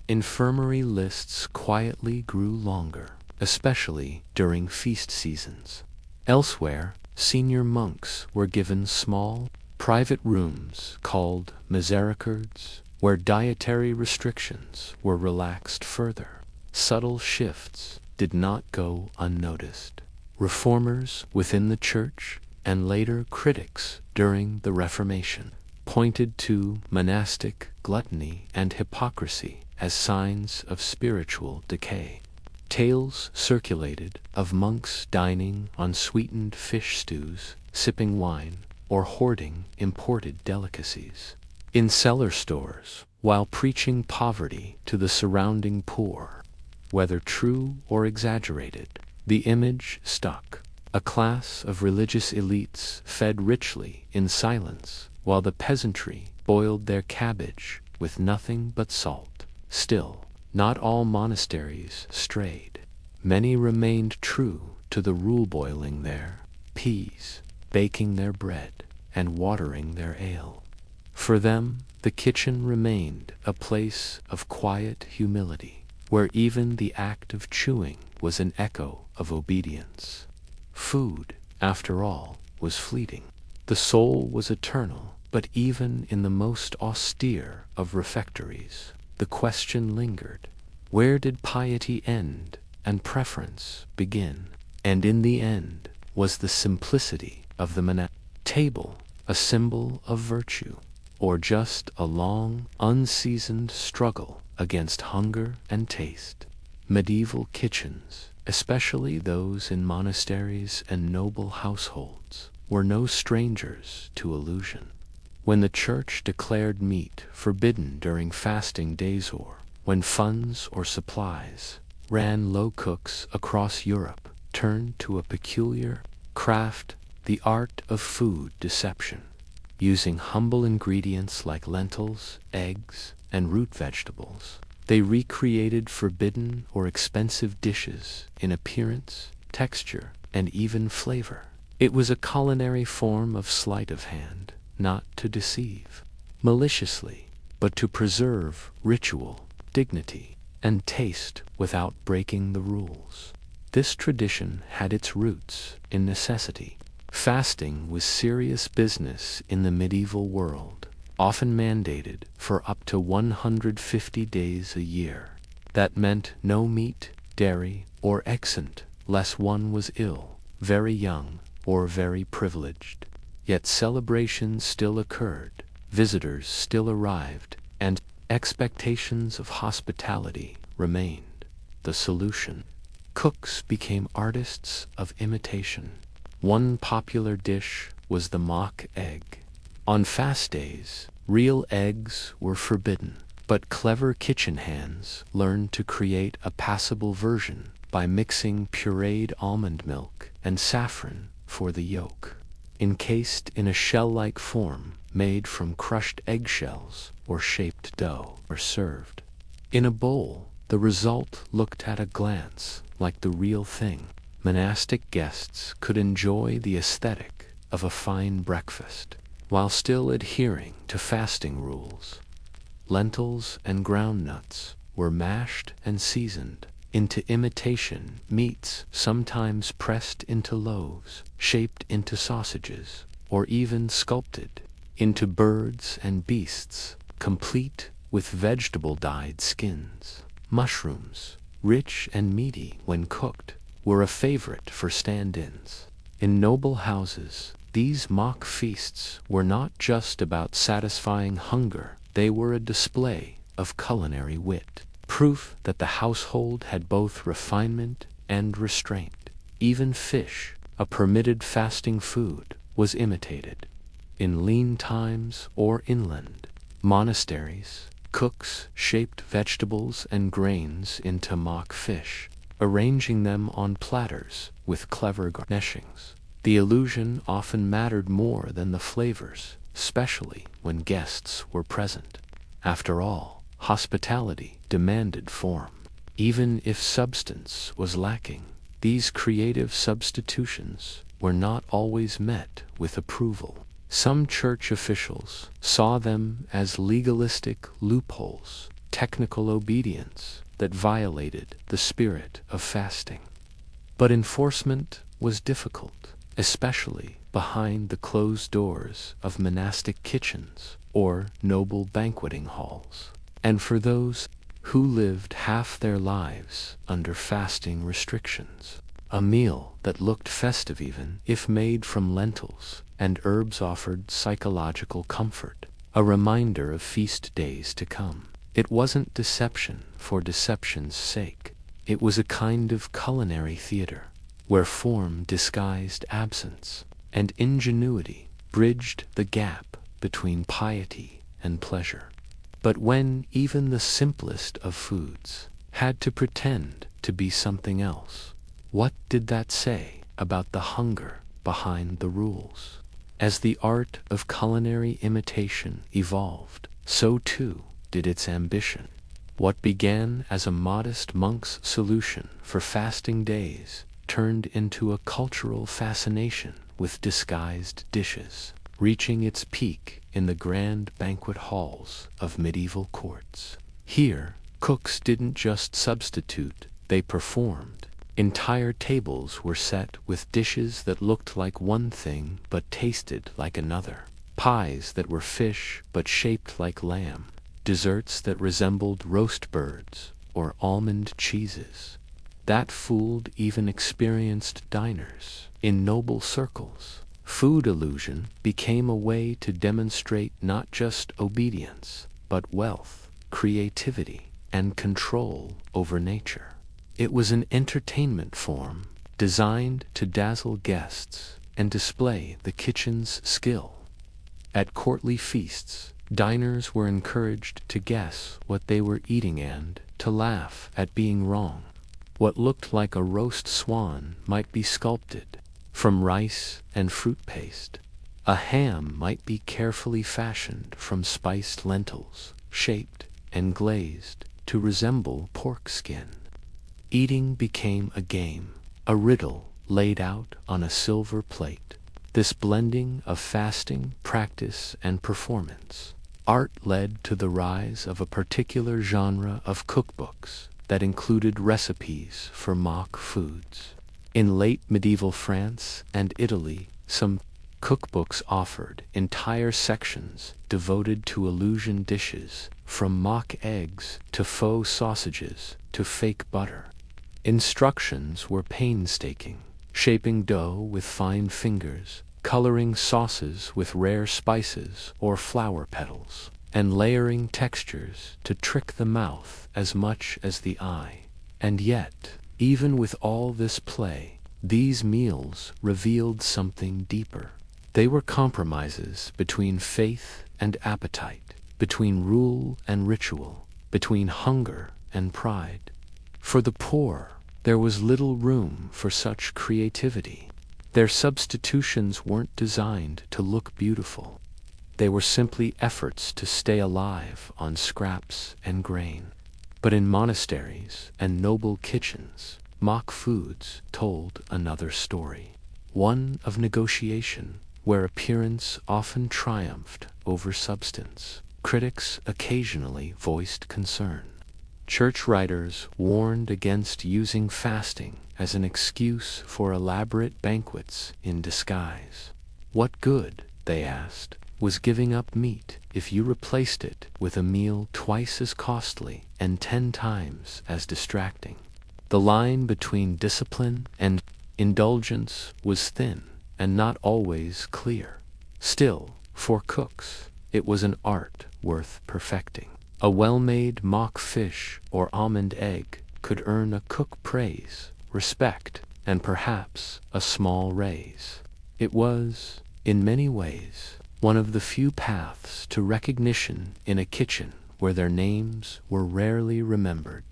Infirmary lists quietly grew longer, especially during feast seasons. Elsewhere, senior monks were given small, private rooms called misericords, where dietary restrictions were relaxed further. Subtle shifts did not go unnoticed. Reformers within the Church, and later critics during the Reformation, pointed to monastic gluttony and hypocrisy as signs of spiritual decay. Tales circulated of monks dining on sweetened fish stews, sipping wine, or hoarding imported delicacies. In cellar stores, while preaching poverty to the surrounding poor. Whether true or exaggerated, the image stuck. A class of religious elites fed richly in silence, while the peasantry boiled their cabbage with nothing but salt. Still, not all monasteries strayed. Many remained true to the rule, boiling their peas, baking their bread, and watering their ale. For them, the kitchen remained a place of quiet humility, where even the act of chewing was an echo of obedience. Food, after all, was fleeting. The soul was eternal, but even in the most austere of refectories, the question lingered: where did piety end and preference begin? And in the end was the simplicity of the monastic table a symbol of virtue, or just a long, unseasoned struggle against hunger and taste? Medieval kitchens, especially those in monasteries and noble households, were no strangers to illusion. When the church declared meat forbidden during fasting days, or when funds or supplies ran low, cooks across Europe turned to a peculiar craft, the art of food deception. Using humble ingredients like lentils, eggs, and root vegetables, they recreated forbidden or expensive dishes in appearance, texture, and even flavor. It was a culinary form of sleight of hand, not to deceive maliciously, but to preserve ritual, dignity, and taste without breaking the rules. This tradition had its roots in necessity. Fasting was serious business in the medieval world, often mandated for up to 150 days a year. That meant no meat, dairy, or extant, lest one was ill, very young, or very privileged. Yet celebrations still occurred, visitors still arrived, and expectations of hospitality remained. The solution: cooks became artists of imitation. One popular dish was the mock egg. On fast days, real eggs were forbidden, but clever kitchen hands learned to create a passable version by mixing pureed almond milk and saffron for the yolk. Encased in a shell-like form made from crushed eggshells or shaped dough, or served in a bowl, the result looked at a glance like the real thing. Monastic guests could enjoy the aesthetic of a fine breakfast while still adhering to fasting rules. Lentils and ground nuts were mashed and seasoned into imitation meats, sometimes pressed into loaves, shaped into sausages, or even sculpted into birds and beasts, complete with vegetable-dyed skins. Mushrooms, rich and meaty when cooked, were a favorite for stand-ins. In noble houses, these mock feasts were not just about satisfying hunger, they were a display of culinary wit, proof that the household had both refinement and restraint. Even fish, a permitted fasting food, was imitated. In lean times or inland monasteries, cooks shaped vegetables and grains into mock fish, arranging them on platters with clever garnishings. The illusion often mattered more than the flavors, especially when guests were present. After all, hospitality demanded form. Even if substance was lacking, these creative substitutions were not always met with approval. Some church officials saw them as legalistic loopholes, technical obedience that violated the spirit of fasting. But enforcement was difficult, especially behind the closed doors of monastic kitchens or noble banqueting halls. And for those who lived half their lives under fasting restrictions, a meal that looked festive even if made from lentils and herbs offered psychological comfort, a reminder of feast days to come. It wasn't deception for deception's sake. It was a kind of culinary theater, where form disguised absence, and ingenuity bridged the gap between piety and pleasure. But when even the simplest of foods had to pretend to be something else, what did that say about the hunger behind the rules? As the art of culinary imitation evolved, so too did its ambition. What began as a modest monk's solution for fasting days turned into a cultural fascination with disguised dishes, reaching its peak in the grand banquet halls of medieval courts. Here, cooks didn't just substitute, they performed. Entire tables were set with dishes that looked like one thing but tasted like another. Pies that were fish but shaped like lamb. Desserts that resembled roast birds or almond cheeses. That fooled even experienced diners. In noble circles, food illusion became a way to demonstrate not just obedience, but wealth, creativity, and control over nature. It was an entertainment form designed to dazzle guests and display the kitchen's skill. At courtly feasts, diners were encouraged to guess what they were eating and to laugh at being wrong. What looked like a roast swan might be sculpted from rice and fruit paste. A ham might be carefully fashioned from spiced lentils, shaped and glazed to resemble pork skin. Eating became a game, a riddle laid out on a silver plate. This blending of fasting, practice, and performance, art led to the rise of a particular genre of cookbooks that included recipes for mock foods. In late medieval France and Italy, some cookbooks offered entire sections devoted to illusion dishes, from mock eggs to faux sausages to fake butter. Instructions were painstaking, shaping dough with fine fingers, coloring sauces with rare spices or flower petals, and layering textures to trick the mouth as much as the eye. And yet, even with all this play, these meals revealed something deeper. They were compromises between faith and appetite, between rule and ritual, between hunger and pride. For the poor, there was little room for such creativity. Their substitutions weren't designed to look beautiful. They were simply efforts to stay alive on scraps and grain. But in monasteries and noble kitchens, mock foods told another story. One of negotiation, where appearance often triumphed over substance. Critics occasionally voiced concern. Church writers warned against using fasting as an excuse for elaborate banquets in disguise. What good, they asked, was giving up meat if you replaced it with a meal twice as costly and 10 times as distracting? The line between discipline and indulgence was thin and not always clear. Still, for cooks, it was an art worth perfecting. A well-made mock fish or almond egg could earn a cook praise, respect, and perhaps a small raise. It was, in many ways, one of the few paths to recognition in a kitchen where their names were rarely remembered.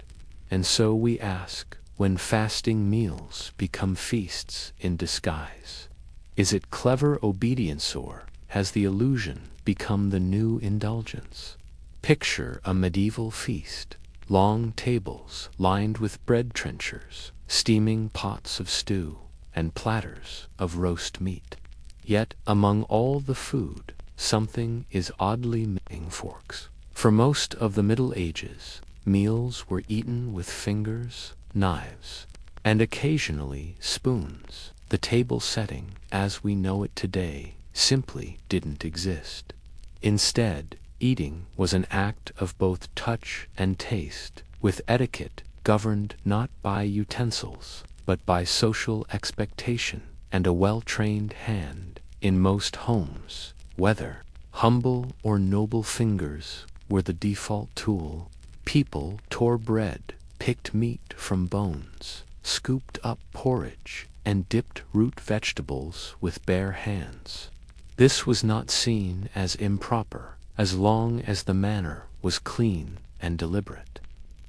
And so we ask, when fasting meals become feasts in disguise, is it clever obedience or has the illusion become the new indulgence? Picture a medieval feast, long tables lined with bread trenchers, steaming pots of stew, and platters of roast meat. Yet among all the food, something is oddly missing: forks. For most of the Middle Ages, meals were eaten with fingers, knives, and occasionally spoons. The table setting, as we know it today, simply didn't exist. Instead, eating was an act of both touch and taste, with etiquette governed not by utensils, but by social expectation and a well-trained hand. In most homes, whether humble or noble, fingers were the default tool. People tore bread, picked meat from bones, scooped up porridge, and dipped root vegetables with bare hands. This was not seen as improper, as long as the manner was clean and deliberate.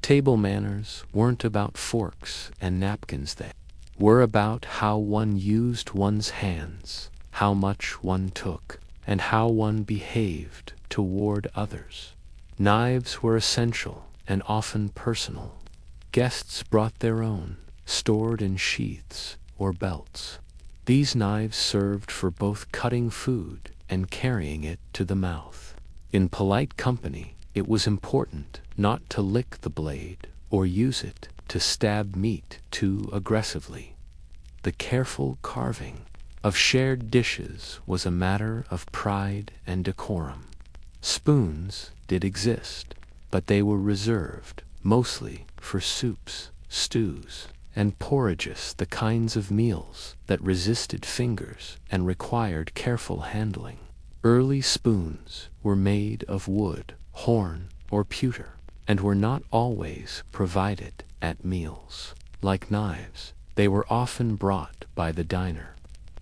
Table manners weren't about forks and napkins, they were about how one used one's hands, how much one took, and how one behaved toward others. Knives were essential and often personal. Guests brought their own, stored in sheaths or belts. These knives served for both cutting food and carrying it to the mouth. In polite company, it was important not to lick the blade or use it to stab meat too aggressively. The careful carving of shared dishes was a matter of pride and decorum. Spoons did exist, but they were reserved mostly for soups, stews, and porridges, the kinds of meals that resisted fingers and required careful handling. Early spoons were made of wood, horn, or pewter, and were not always provided at meals. Like knives, they were often brought by the diner.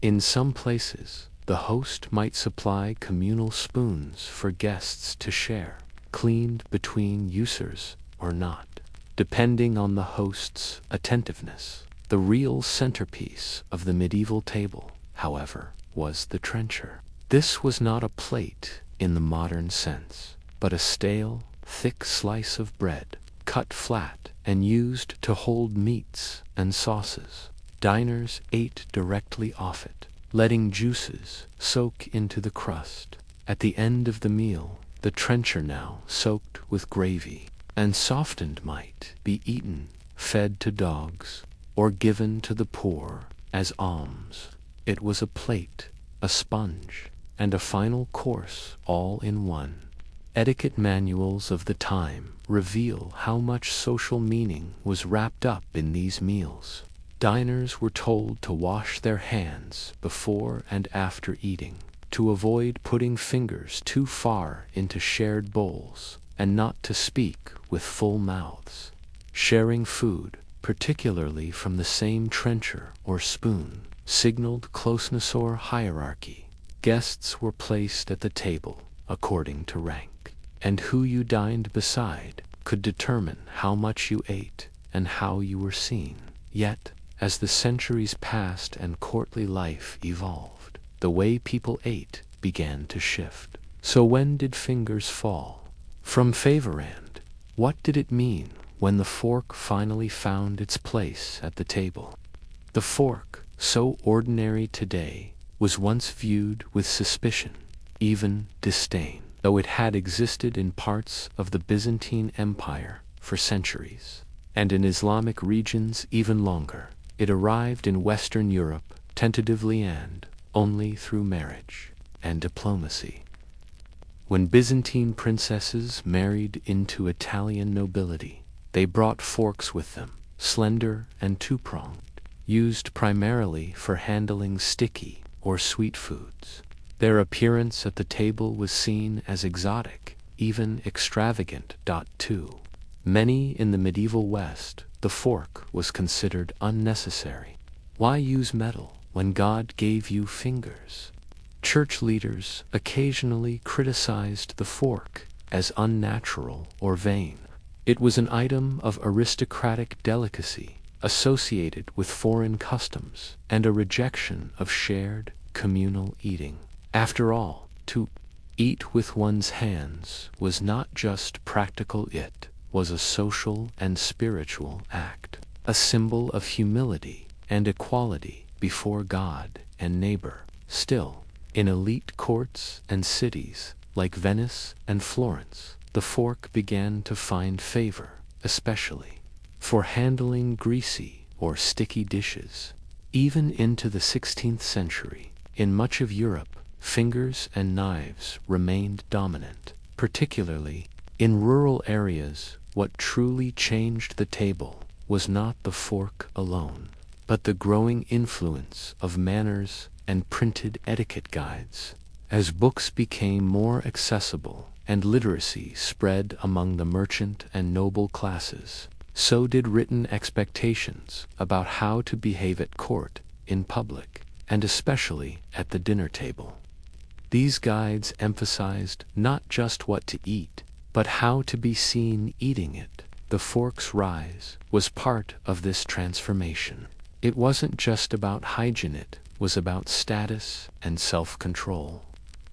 In some places, the host might supply communal spoons for guests to share, cleaned between users or not, depending on the host's attentiveness. The real centerpiece of the medieval table, however, was the trencher. This was not a plate in the modern sense, but a stale, thick slice of bread, cut flat and used to hold meats and sauces. Diners ate directly off it, letting juices soak into the crust. At the end of the meal, the trencher, now soaked with gravy and softened, might be eaten, fed to dogs, or given to the poor as alms. It was a plate, a sponge, and a final course all in one. Etiquette manuals of the time reveal how much social meaning was wrapped up in these meals. Diners were told to wash their hands before and after eating, to avoid putting fingers too far into shared bowls, and not to speak with full mouths. Sharing food, particularly from the same trencher or spoon, signaled closeness or hierarchy. Guests were placed at the table according to rank, and who you dined beside could determine how much you ate and how you were seen. Yet, as the centuries passed and courtly life evolved, the way people ate began to shift. So when did fingers fall from favor, and what did it mean when the fork finally found its place at the table? The fork, so ordinary today, was once viewed with suspicion, even disdain, though it had existed in parts of the Byzantine Empire for centuries, and in Islamic regions even longer. It arrived in Western Europe tentatively and only through marriage and diplomacy. When Byzantine princesses married into Italian nobility, they brought forks with them, slender and two-pronged, used primarily for handling sticky or sweet foods. Their appearance at the table was seen as exotic, even extravagant. To many in the medieval West, the fork was considered unnecessary. Why use metal when God gave you fingers? Church leaders occasionally criticized the fork as unnatural or vain. It was an item of aristocratic delicacy, associated with foreign customs, and a rejection of shared, communal eating. After all, to eat with one's hands was not just practical, it was a social and spiritual act, a symbol of humility and equality before God and neighbor. Still, in elite courts and cities like Venice and Florence, the fork began to find favor, especially for handling greasy or sticky dishes. Even into the 16th century, in much of Europe, fingers and knives remained dominant, particularly in rural areas. What truly changed the table was not the fork alone, but the growing influence of manners and printed etiquette guides. As books became more accessible and literacy spread among the merchant and noble classes, so did written expectations about how to behave at court, in public, and especially at the dinner table. These guides emphasized not just what to eat, but how to be seen eating it. The fork's rise was part of this transformation. It wasn't just about hygiene, it was about status and self-control.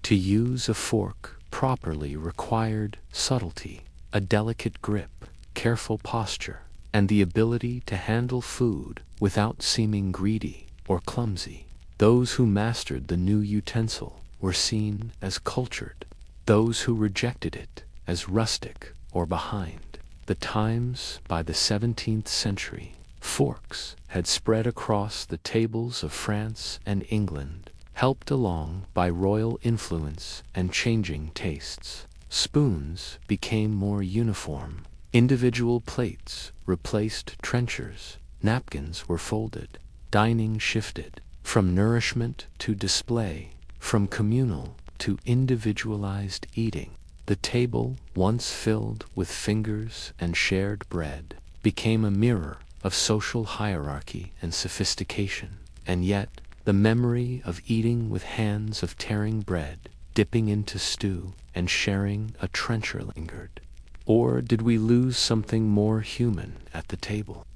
To use a fork properly required subtlety, a delicate grip, careful posture, and the ability to handle food without seeming greedy or clumsy. Those who mastered the new utensil were seen as cultured, those who rejected it as rustic or behind the times. By the 17th century, forks had spread across the tables of France and England, helped along by royal influence and changing tastes. Spoons became more uniform. Individual plates replaced trenchers. Napkins were folded. Dining shifted from nourishment to display, from communal to individualized eating. The table, once filled with fingers and shared bread, became a mirror of social hierarchy and sophistication. And yet, the memory of eating with hands, of tearing bread, dipping into stew, and sharing a trencher lingered. Or did we lose something more human at the table?